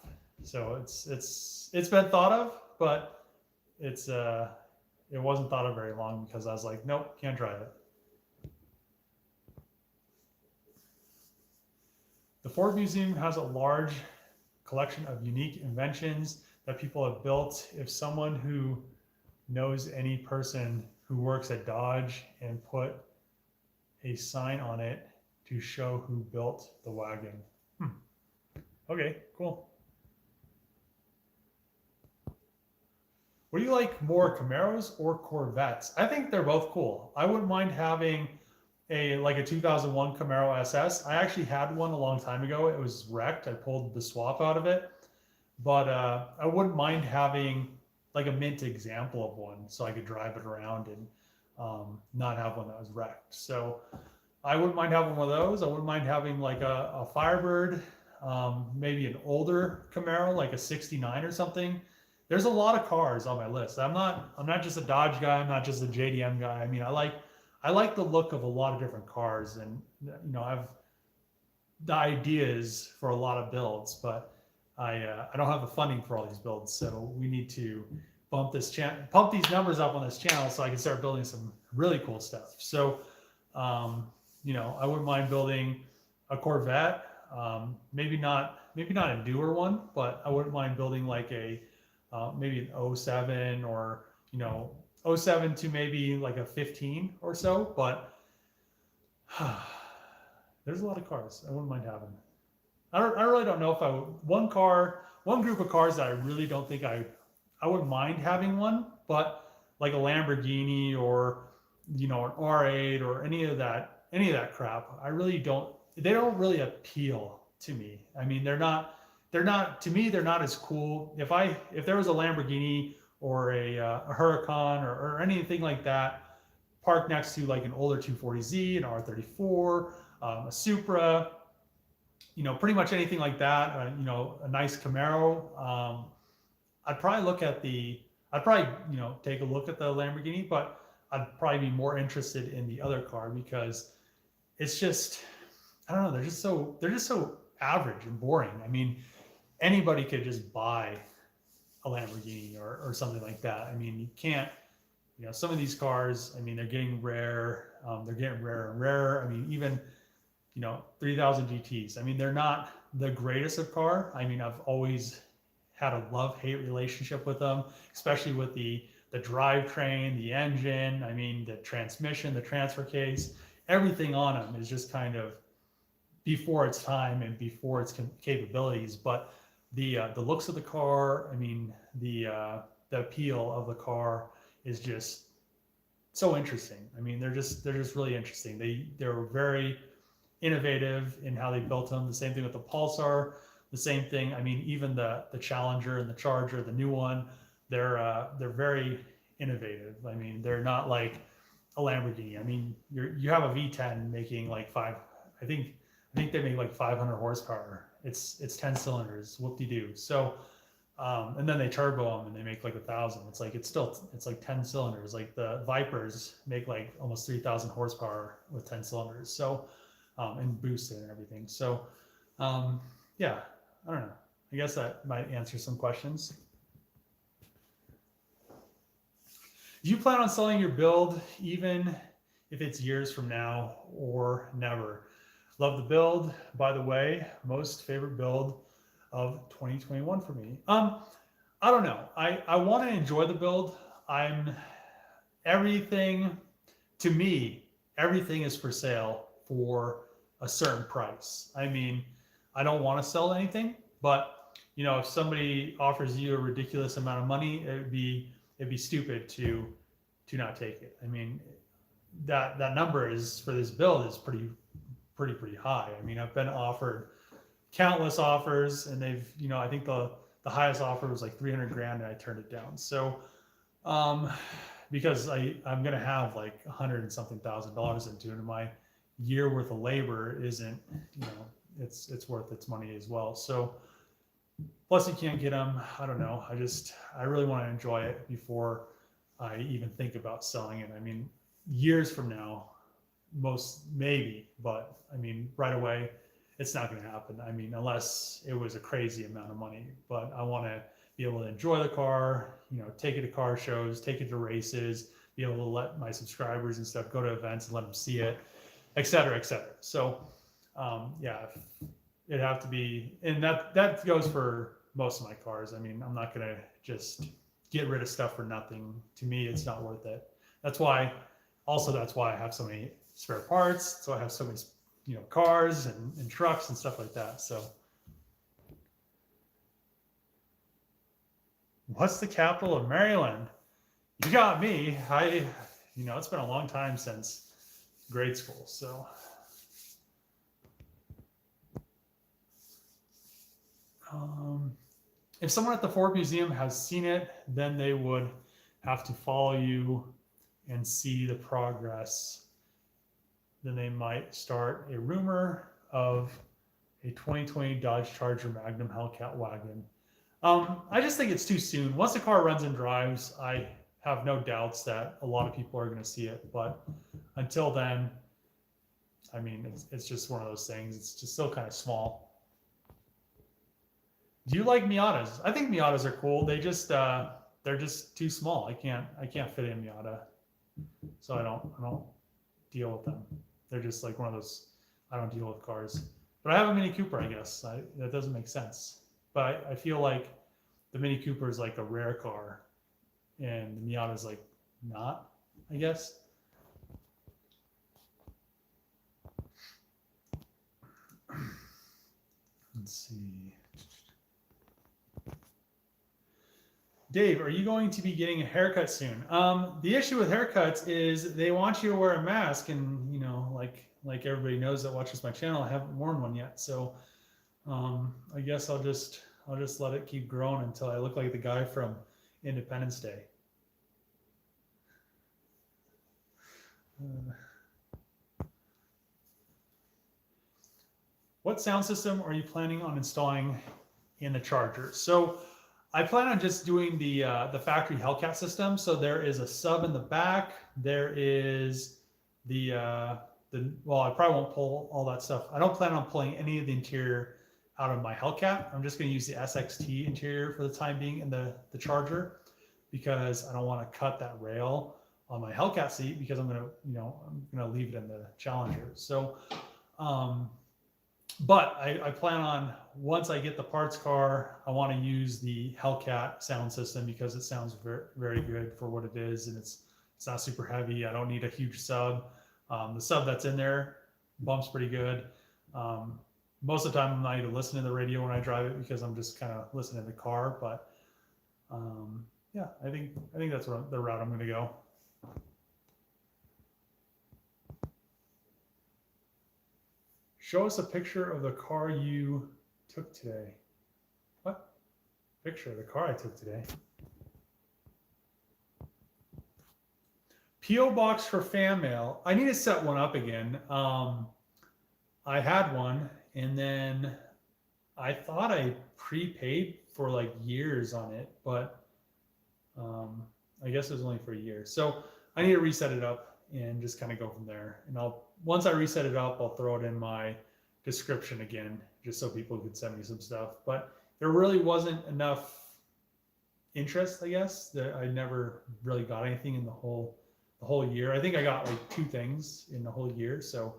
So it's been thought of, but it wasn't thought of very long because I was like, nope, can't drive it. The Ford Museum has a large collection of unique inventions that people have built. If someone who knows any person who works at Dodge and put a sign on it to show who built the wagon. Okay, cool. What do you like more, Camaros or Corvettes? I think they're both cool. I wouldn't mind having a 2001 Camaro SS. I actually had one a long time ago. It was wrecked. I pulled the swap out of it, but I wouldn't mind having like a mint example of one so I could drive it around and not have one that was wrecked. So I wouldn't mind having one of those. I wouldn't mind having like a Firebird, maybe an older Camaro, like a 69 or something. There's a lot of cars on my list. I'm not just a Dodge guy. I'm not just a JDM guy. I mean, I like the look of a lot of different cars, and the ideas for a lot of builds, but I don't have the funding for all these builds, so we need to pump these numbers up on this channel so I can start building some really cool stuff. So, I wouldn't mind building a Corvette, maybe not a newer one, but I wouldn't mind building like a maybe an '07 or '07 to maybe like a 15 or so. But there's a lot of cars I wouldn't mind having. I really don't know if I would, one group of cars that I really don't think I wouldn't mind having one, but like a Lamborghini or an R8 or any of that crap, they don't really appeal to me. I mean, to me, they're not as cool. If there was a Lamborghini or a Huracan or anything like that parked next to like an older 240Z, an R34, a Supra, pretty much anything like that, a nice Camaro, I'd probably take a look at the Lamborghini, but I'd probably be more interested in the other car because it's just, I don't know, they're just so average and boring. I mean, anybody could just buy a Lamborghini or something like that. I mean, you can't, some of these cars, I mean, they're getting rare. They're getting rarer and rarer. I mean, even, 3000 GTs. I mean, they're not the greatest of car. I mean, I've always had a love-hate relationship with them, especially with the drivetrain, the engine. I mean, the transmission, the transfer case, everything on them is just kind of before its time and before its capabilities. But the looks of the car, I mean, the appeal of the car is just so interesting. I mean, they're just really interesting. They're very innovative in how they built them. The same thing with the Pulsar. The same thing. I mean, even the Challenger and the Charger, the new one, they're very innovative. I mean, they're not like a Lamborghini. I mean, you have a V10 making like I think they make like 500 horsepower. It's 10 cylinders. Whoop-de-doo. So, and then they turbo them and they make like 1,000. It's like 10 cylinders. Like the Vipers make like almost 3,000 horsepower with 10 cylinders. So, and boosted and everything. So, yeah, I don't know. I guess that might answer some questions. Do you plan on selling your build even if it's years from now or never? Love the build. By the way, most favorite build of 2021 for me. I don't know. I want to enjoy the build. To me, everything is for sale for a certain price. I mean, I don't want to sell anything, but if somebody offers you a ridiculous amount of money, it'd be stupid to not take it. I mean, that number is for this build is pretty high. I mean, I've been offered countless offers, and they've I think the highest offer was like 300 grand, and I turned it down. So because I'm gonna have like $100 and something thousand into it, and my year worth of labor isn't it's worth its money as well. So plus you can't get them. I don't know. I really want to enjoy it before I even think about selling it. I mean, years from now, maybe, but I mean, right away, it's not going to happen. I mean, unless it was a crazy amount of money. But I want to be able to enjoy the car, take it to car shows, take it to races, be able to let my subscribers and stuff go to events and let them see it, et cetera, et cetera. So, yeah, it'd have to be, and that goes for most of my cars. I mean, I'm not going to just get rid of stuff for nothing. To me, it's not worth it. That's why I have so many spare parts. So I have so many, cars and trucks and stuff like that. So what's the capital of Maryland? You got me. It's been a long time since grade school. So if someone at the Ford Museum has seen it, then they would have to follow you and see the progress. Then they might start a rumor of a 2020 Dodge Charger Magnum Hellcat wagon. I just think it's too soon. Once the car runs and drives, I have no doubts that a lot of people are going to see it. But until then, I mean, it's just one of those things. It's just still kind of small. Do you like Miatas? I think Miatas are cool. They're just too small. I can't fit in Miata, so I don't deal with them. They're just like one of those. I don't deal with cars. But I have a Mini Cooper, I guess. That doesn't make sense. But I feel like the Mini Cooper is like a rare car, and the Miata is like not, I guess. Let's see. Dave, are you going to be getting a haircut soon? The issue with haircuts is they want you to wear a mask, and you know, like everybody knows that watches my channel, I haven't worn one yet. So I guess I'll just let it keep growing until I look like the guy from Independence Day. What sound system are you planning on installing in the Charger? So I plan on just doing the factory Hellcat system. So there is a sub in the back. There is well, I probably won't pull all that stuff. I don't plan on pulling any of the interior out of my Hellcat. I'm just going to use the SXT interior for the time being in the Charger, because I don't want to cut that rail on my Hellcat seat, because I'm going to leave it in the Challenger. So but I plan on, once I get the parts car, I want to use the Hellcat sound system, because it sounds very, very good for what it is, and it's not super heavy. I don't need a huge sub. The sub that's in there bumps pretty good. Most of the time, I'm not even listening to the radio when I drive it, because I'm just kind of listening to the car. But yeah, I think that's the route I'm going to go. Show us a picture of the car you took today. What? Picture of the car I took today. P.O. box for fan mail. I need to set one up again. I had one, and then I thought I prepaid for like years on it, but I guess it was only for a year. So I need to reset it up and just kind of go from there. And once I reset it up, I'll throw it in my description again, just so people could send me some stuff. But there really wasn't enough interest, I guess, that I never really got anything in the whole year. I think I got like 2 things in the whole year. So,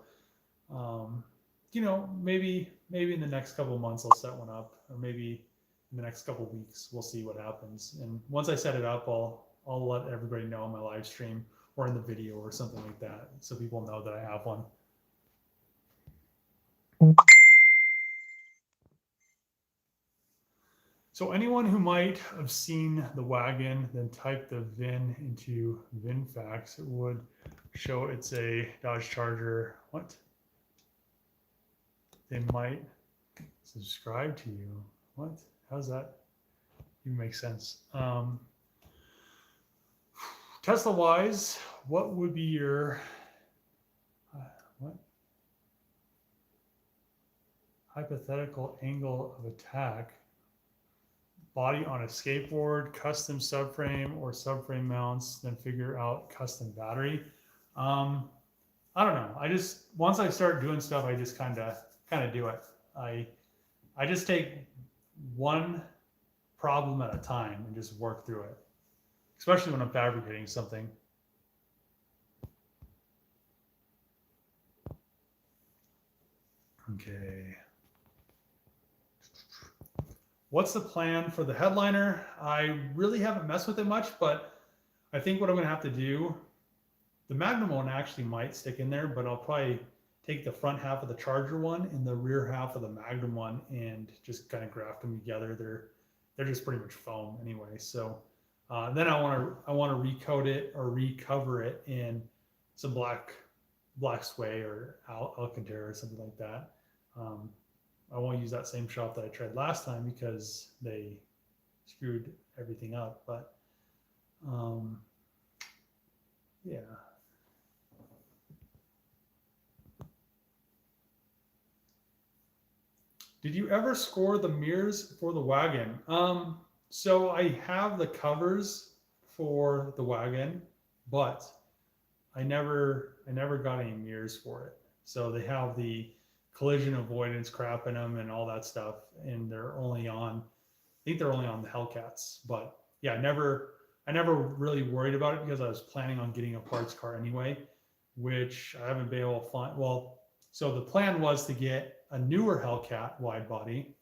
maybe in the next couple of months I'll set one up, or maybe in the next couple of weeks. We'll see what happens. And once I set it up, I'll let everybody know on my live stream or in the video or something like that, so people know that I have one. So anyone who might have seen the Wagon, then type the VIN into VinFacts, it would show it's a Dodge Charger. What? They might subscribe to you. What? How's that even make sense? Tesla wise, what would be your hypothetical angle of attack? Body on a skateboard, custom subframe, or subframe mounts, then figure out custom battery. I don't know. Once I start doing stuff, I just kind of do it. I just take one problem at a time and just work through it, especially when I'm fabricating something. Okay. What's the plan for the headliner? I really haven't messed with it much, but I think what I'm going to have to do, the Magnum one actually might stick in there, but I'll probably take the front half of the Charger one and the rear half of the Magnum one and just kind of graft them together. They're just pretty much foam anyway. So then I want to recoat it or recover it in some black suede or Alcantara or something like that. I won't use that same shop that I tried last time because they screwed everything up. But yeah. Did you ever score the mirrors for the Wagon? So I have the covers for the Wagon, but I never got any mirrors for it. So they have the collision avoidance crap in them and all that stuff. And they're only on, I think they're only on the Hellcats. But yeah, I never really worried about it because I was planning on getting a parts car anyway, which I haven't been able to find. Well, so the plan was to get a newer Hellcat wide body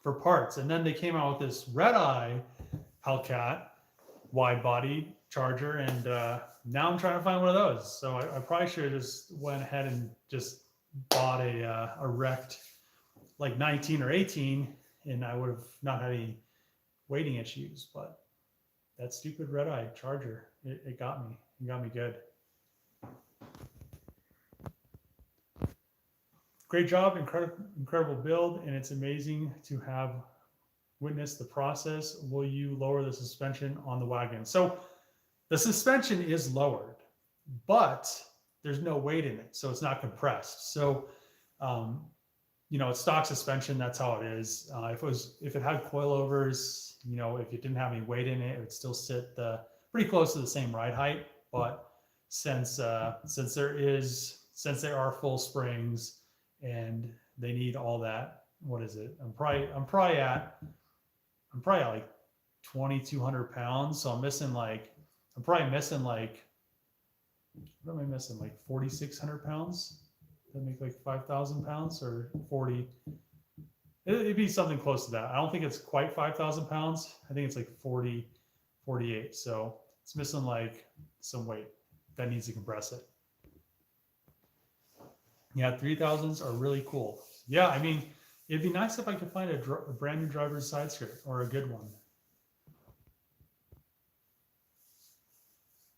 for parts. And then they came out with this red eye Hellcat wide body Charger. And now I'm trying to find one of those. So I probably should have just went ahead and just bought a wrecked like 19 or 18, and I would have not had any waiting issues. But that stupid red eye Charger, it got me. It got me good. Great job, incredible build, and it's amazing to have witnessed the process. Will you lower the suspension on the wagon? So the suspension is lowered, but there's no weight in it, so it's not compressed. So, you know, it's stock suspension. That's how it is. If it had coilovers, you know, if it didn't have any weight in it, it would still sit pretty close to the same ride height. But since there are full springs and they need all that, what is it? I'm probably at like 2,200 pounds. So I'm probably missing like, what am I missing? Like 4,600 pounds? That make like 5,000 pounds or 40. It'd be something close to that. I don't think it's quite 5,000 pounds. I think it's like 40, 48. So it's missing like some weight that needs to compress it. Yeah, 3,000s are really cool. Yeah, I mean, it'd be nice if I could find a brand new driver's side skirt or a good one.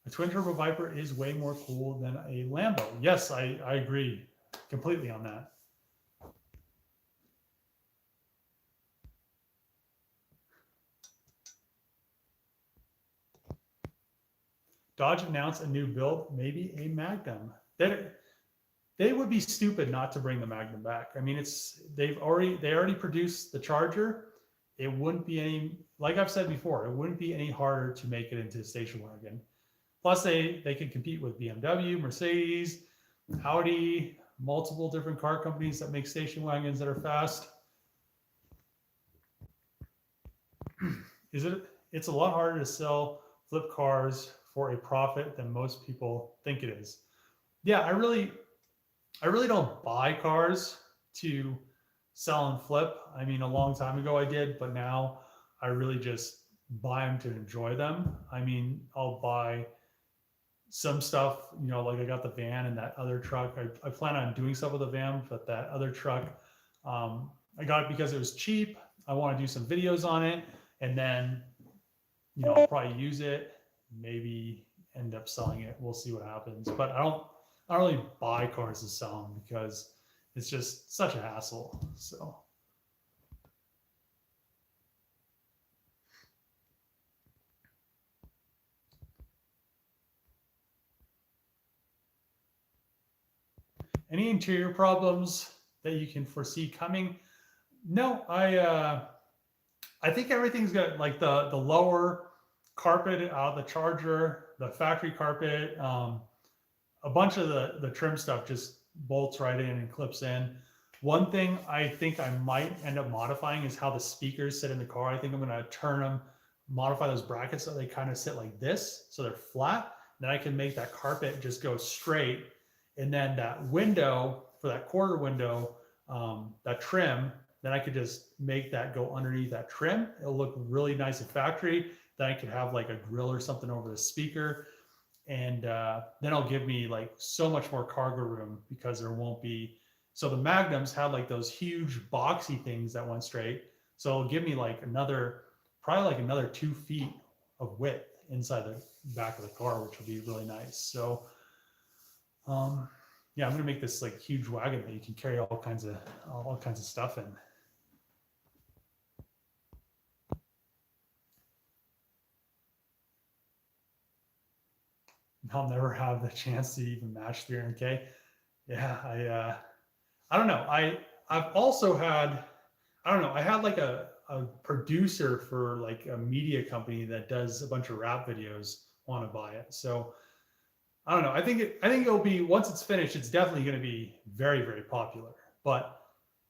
A twin turbo Viper is way more cool than a Lambo. Yes, I agree completely on that. Dodge announced a new build, maybe a Magnum. They would be stupid not to bring the Magnum back. I mean, they already produced the Charger. It wouldn't be any, like I've said before, it wouldn't be any harder to make it into a station wagon. Plus, they can compete with BMW, Mercedes, Audi, multiple different car companies that make station wagons that are fast. It's a lot harder to sell flip cars for a profit than most people think it is. Yeah, I really don't buy cars to sell and flip. I mean, a long time ago I did, but now I really just buy them to enjoy them. I mean, I'll buy some stuff, you know, like I got the van and that other truck. I plan on doing stuff with the van, but that other truck, I got it because it was cheap. I want to do some videos on it, and then, you know, I'll probably use it, maybe end up selling it. We'll see what happens. But I don't really buy cars to sell them because it's just such a hassle. So. Any interior problems that you can foresee coming? No, I think everything's good. Like the lower carpet out of the Charger, the factory carpet, a bunch of the trim stuff just bolts right in and clips in. One thing I think I might end up modifying is how the speakers sit in the car. I think I'm going to turn them, modify those brackets so they kind of sit like this, so they're flat. Then I can make that carpet just go straight. And then that window for that quarter window, that trim, then I could just make that go underneath that trim. It'll look really nice at factory. Then I could have like a grill or something over the speaker. And then it'll give me like so much more cargo room because there won't be. So the Magnums had like those huge boxy things that went straight. So it'll give me like probably like another 2 feet of width inside the back of the car, which will be really nice. So, yeah, I'm gonna make this like huge wagon that you can carry all kinds of stuff in. I'll never have the chance to even match 300K. Yeah, I don't know. I've also had, I don't know, I had like a producer for like a media company that does a bunch of rap videos want to buy it. So I don't know. I think it'll be, once it's finished, it's definitely going to be very, very popular. But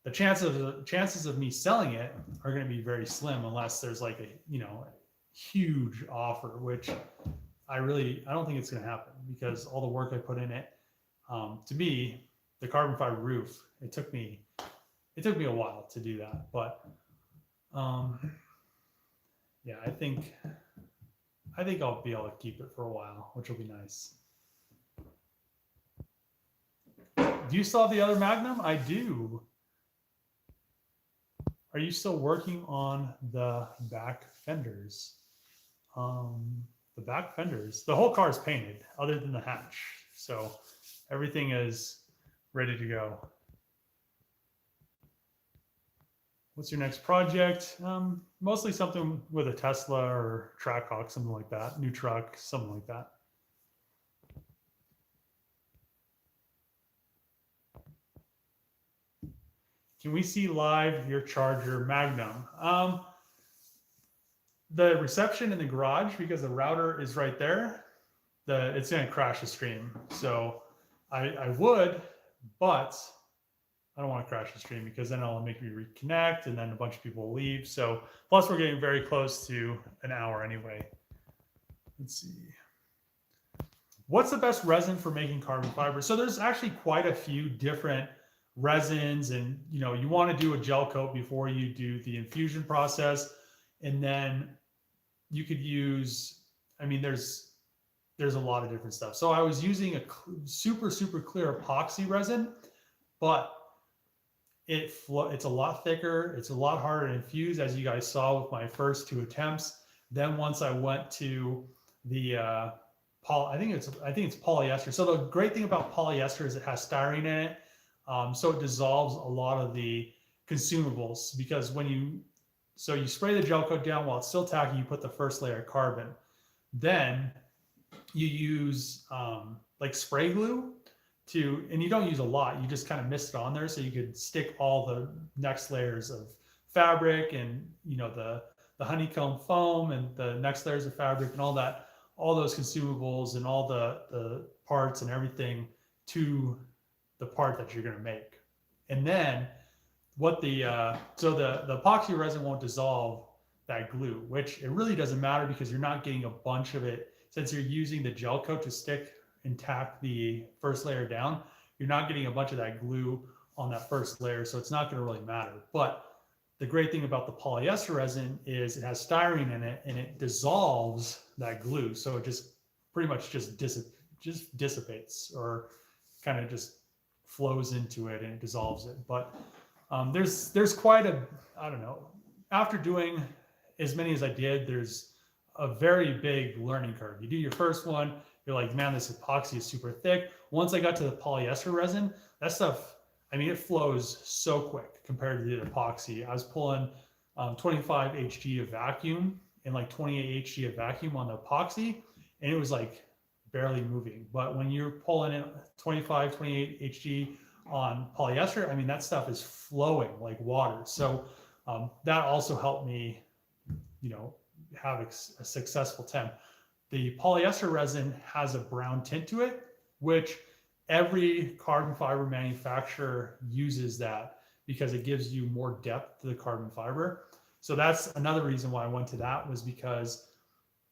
the chances of me selling it are going to be very slim unless there's like a, you know, huge offer, which I don't think it's going to happen because all the work I put in it. To me, the carbon fiber roof, it took me a while to do that, but yeah, I think I'll be able to keep it for a while, which will be nice. Do you still have the other Magnum? I do. Are you still working on the back fenders? The back fenders, the whole car is painted other than the hatch. So everything is ready to go. What's your next project? Mostly something with a Tesla or Trackhawk, something like that. New truck, something like that. Can we see live your Charger Magnum? The reception in the garage, because the router is right there, it's going to crash the stream. So I would, but I don't want to crash the stream because then it'll make me reconnect and then a bunch of people will leave. So plus we're getting very close to an hour anyway. Let's see. What's the best resin for making carbon fiber? So there's actually quite a few different resins, and you know, you want to do a gel coat before you do the infusion process, and then you could use, I mean, there's a lot of different stuff. So I was using a super clear epoxy resin, but it's a lot thicker, it's a lot harder to infuse, as you guys saw with my first 2 attempts. Then once I went to the I think it's polyester. So the great thing about polyester is it has styrene in it. So it dissolves a lot of the consumables, because when you spray the gel coat down while it's still tacky, you put the first layer of carbon. Then you use like spray glue and you don't use a lot, you just kind of mist it on there so you could stick all the next layers of fabric and, you know, the honeycomb foam and the next layers of fabric and all that, all those consumables and all the parts and everything to the part that you're going to make. And then what the epoxy resin won't dissolve that glue, which it really doesn't matter because you're not getting a bunch of it. Since you're using the gel coat to stick and tack the first layer down, you're not getting a bunch of that glue on that first layer, so it's not going to really matter. But the great thing about the polyester resin is it has styrene in it and it dissolves that glue, so it just pretty much just dissipates or kind of just flows into it and it dissolves it. But there's quite a, I don't know, after doing as many as I did, there's a very big learning curve. You do your first one, you're like, man, this epoxy is super thick. Once I got to the polyester resin, that stuff, I mean, it flows so quick compared to the epoxy. I was pulling 25 Hg of vacuum and like 28 Hg of vacuum on the epoxy, and it was like barely moving. But when you're pulling in 25, 28 Hg on polyester, I mean, that stuff is flowing like water. So that also helped me, you know, have a successful temp. The polyester resin has a brown tint to it, which every carbon fiber manufacturer uses that because it gives you more depth to the carbon fiber. So that's another reason why I went to that, was because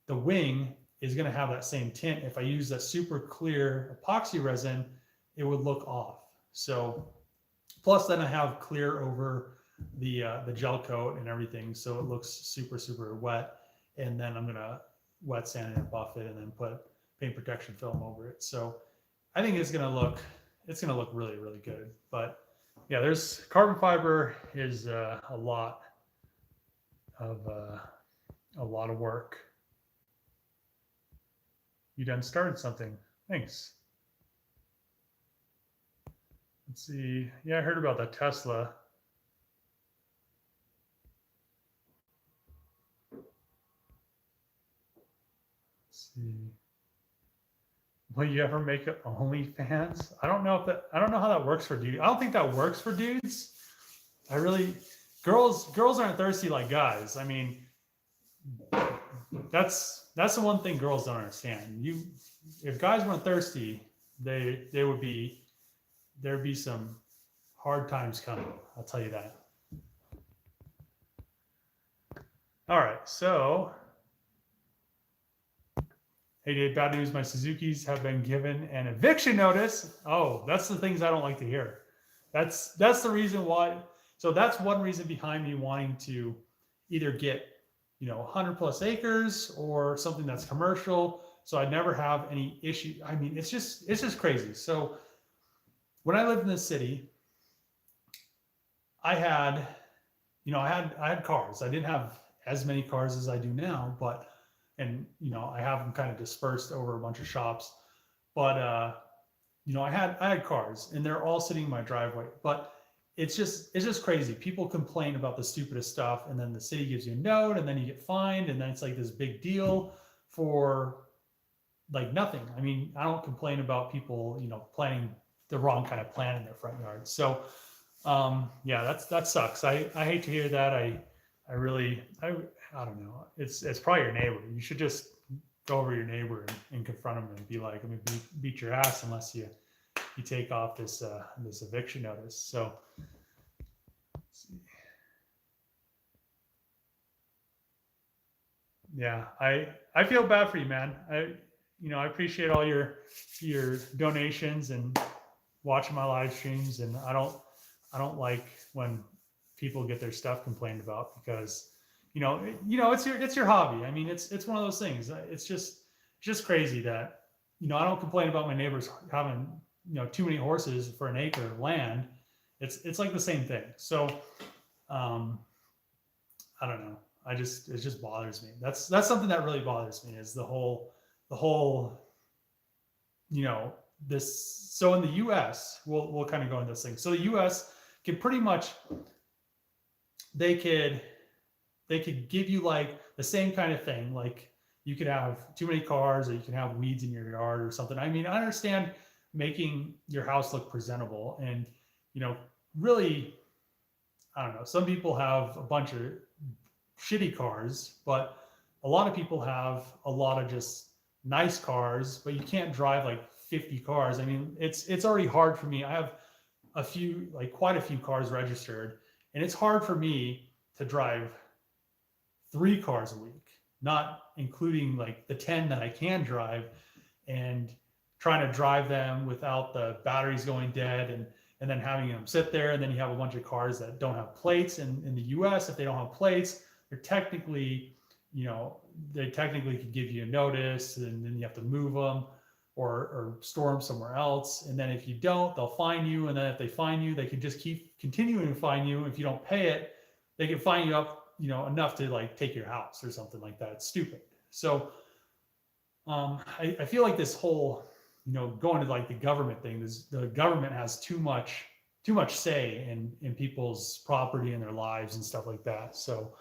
the wing is going to have that same tint. If I use that super clear epoxy resin, it would look off. So plus then I have clear over the gel coat and everything, so it looks super wet. And then I'm gonna wet sand and buff it and then put paint protection film over it. So I think it's gonna look really good. But yeah, there's carbon fiber is a lot of work. You done started something. Thanks. Let's see. Yeah, I heard about that Tesla. Let's see. Will you ever make it OnlyFans? I don't know how that works for dudes. I don't think that works for dudes. Girls aren't thirsty like guys. I mean, that's the one thing girls don't understand. If guys weren't thirsty, there'd be some hard times coming. I'll tell you that. All right, so hey Dave, bad news. My Suzukis have been given an eviction notice. Oh, that's the things I don't like to hear. That's the reason why. So that's one reason behind me wanting to either get 100 plus acres or something that's commercial, so I never have any issue. I mean, it's just crazy. So when I lived in the city, I had I had cars. I didn't have as many cars as I do now, but I have them kind of dispersed over a bunch of shops. But I had cars, and they're all sitting in my driveway. But it's just crazy. People complain about the stupidest stuff, and then the city gives you a note, and then you get fined, and then it's like this big deal for like nothing. I mean, I don't complain about people planting the wrong kind of plant in their front yard. So yeah, that sucks. I hate to hear that. I really I don't know. It's probably your neighbor. You should just go over your neighbor and confront him and be like, I'm gonna beat your ass unless you take off this eviction notice. So let's see. Yeah, I feel bad for you, man. I appreciate all your donations and watching my live streams, and I don't like when people get their stuff complained about, because it's your hobby. I mean, it's one of those things. It's just crazy that I don't complain about my neighbors having too many horses for an acre of land. It's like the same thing. So I don't know. It just bothers me. That's something that really bothers me, is the whole this. So in the US, we'll kind of go into this thing. So the US can pretty much, they could give you like the same kind of thing. Like you could have too many cars, or you can have weeds in your yard or something. I mean, I understand making your house look presentable, and really, I don't know. Some people have a bunch of shitty cars, but a lot of people have a lot of just nice cars, but you can't drive like 50 cars. I mean, it's already hard for me. I have quite a few cars registered, and it's hard for me to drive 3 cars a week, not including like the 10 that I can drive, and trying to drive them without the batteries going dead, and then having them sit there. And then you have a bunch of cars that don't have plates. And in the US, if they don't have plates, they're technically, they technically could give you a notice, and then you have to move them or store them somewhere else. And then if you don't, they'll fine you. And then if they fine you, they can just keep continuing to fine you. If you don't pay it, they can fine you up, enough to like take your house or something like that. It's stupid. So I feel like this whole, going to like the government thing, the government has too much say in people's property and their lives and stuff like that. So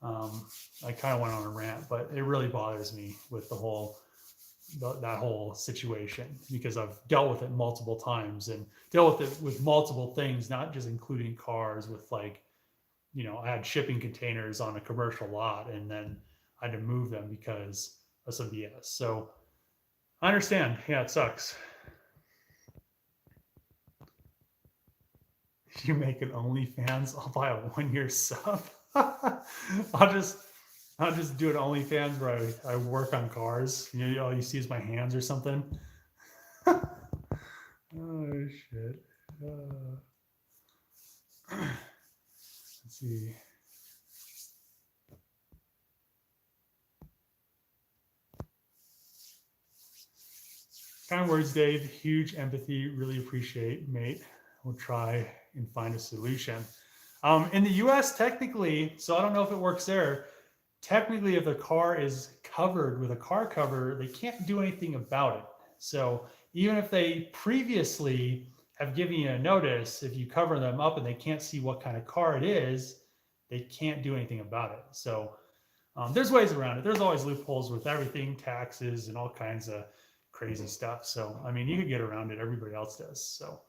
I kind of went on a rant, but it really bothers me with that whole situation, because I've dealt with it multiple times, and dealt with it with multiple things, not just including cars, with like, I had shipping containers on a commercial lot, and then I had to move them because of some BS. So I understand. Yeah, it sucks. If you make an OnlyFans, I'll buy a 1-year sub. I'll just do an OnlyFans where I work on cars. All you see is my hands or something. Oh shit. Let's see. Kind words, Dave. Huge empathy. Really appreciate, mate. We'll try and find a solution. In the US, technically, so I don't know if it works there. Technically, if the car is covered with a car cover, they can't do anything about it. So even if they previously have given you a notice, if you cover them up and they can't see what kind of car it is, they can't do anything about it. So there's ways around it. There's always loopholes with everything, taxes and all kinds of crazy stuff. So, I mean, you could get around it. Everybody else does. So.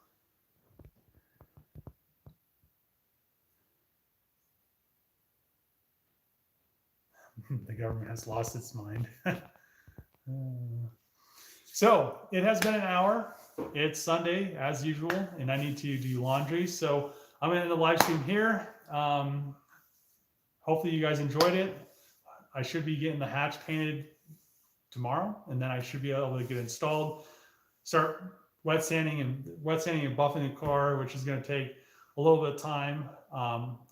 The government has lost its mind. So it has been an hour. It's Sunday as usual, and I need to do laundry. So I'm going to end the live stream here. Hopefully you guys enjoyed it. I should be getting the hatch painted tomorrow, and then I should be able to get it installed. Start wet sanding and buffing the car, which is going to take a little bit of time.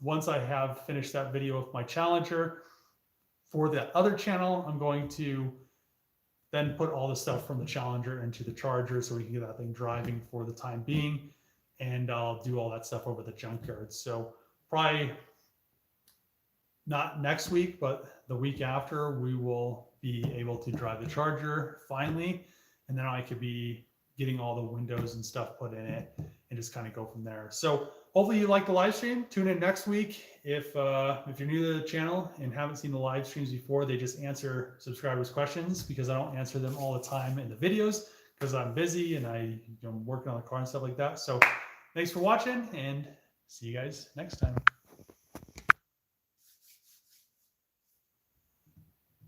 Once I have finished that video with my Challenger, for the other channel, I'm going to then put all the stuff from the Challenger into the Charger so we can get that thing driving for the time being. And I'll do all that stuff over the Junkyard. So probably not next week, but the week after, we will be able to drive the Charger finally. And then I could be getting all the windows and stuff put in it and just kind of go from there. So hopefully you like the live stream. Tune in next week. If you're new to the channel and haven't seen the live streams before, they just answer subscribers' questions because I don't answer them all the time in the videos because I'm busy and I'm working on the car and stuff like that. So thanks for watching and see you guys next time.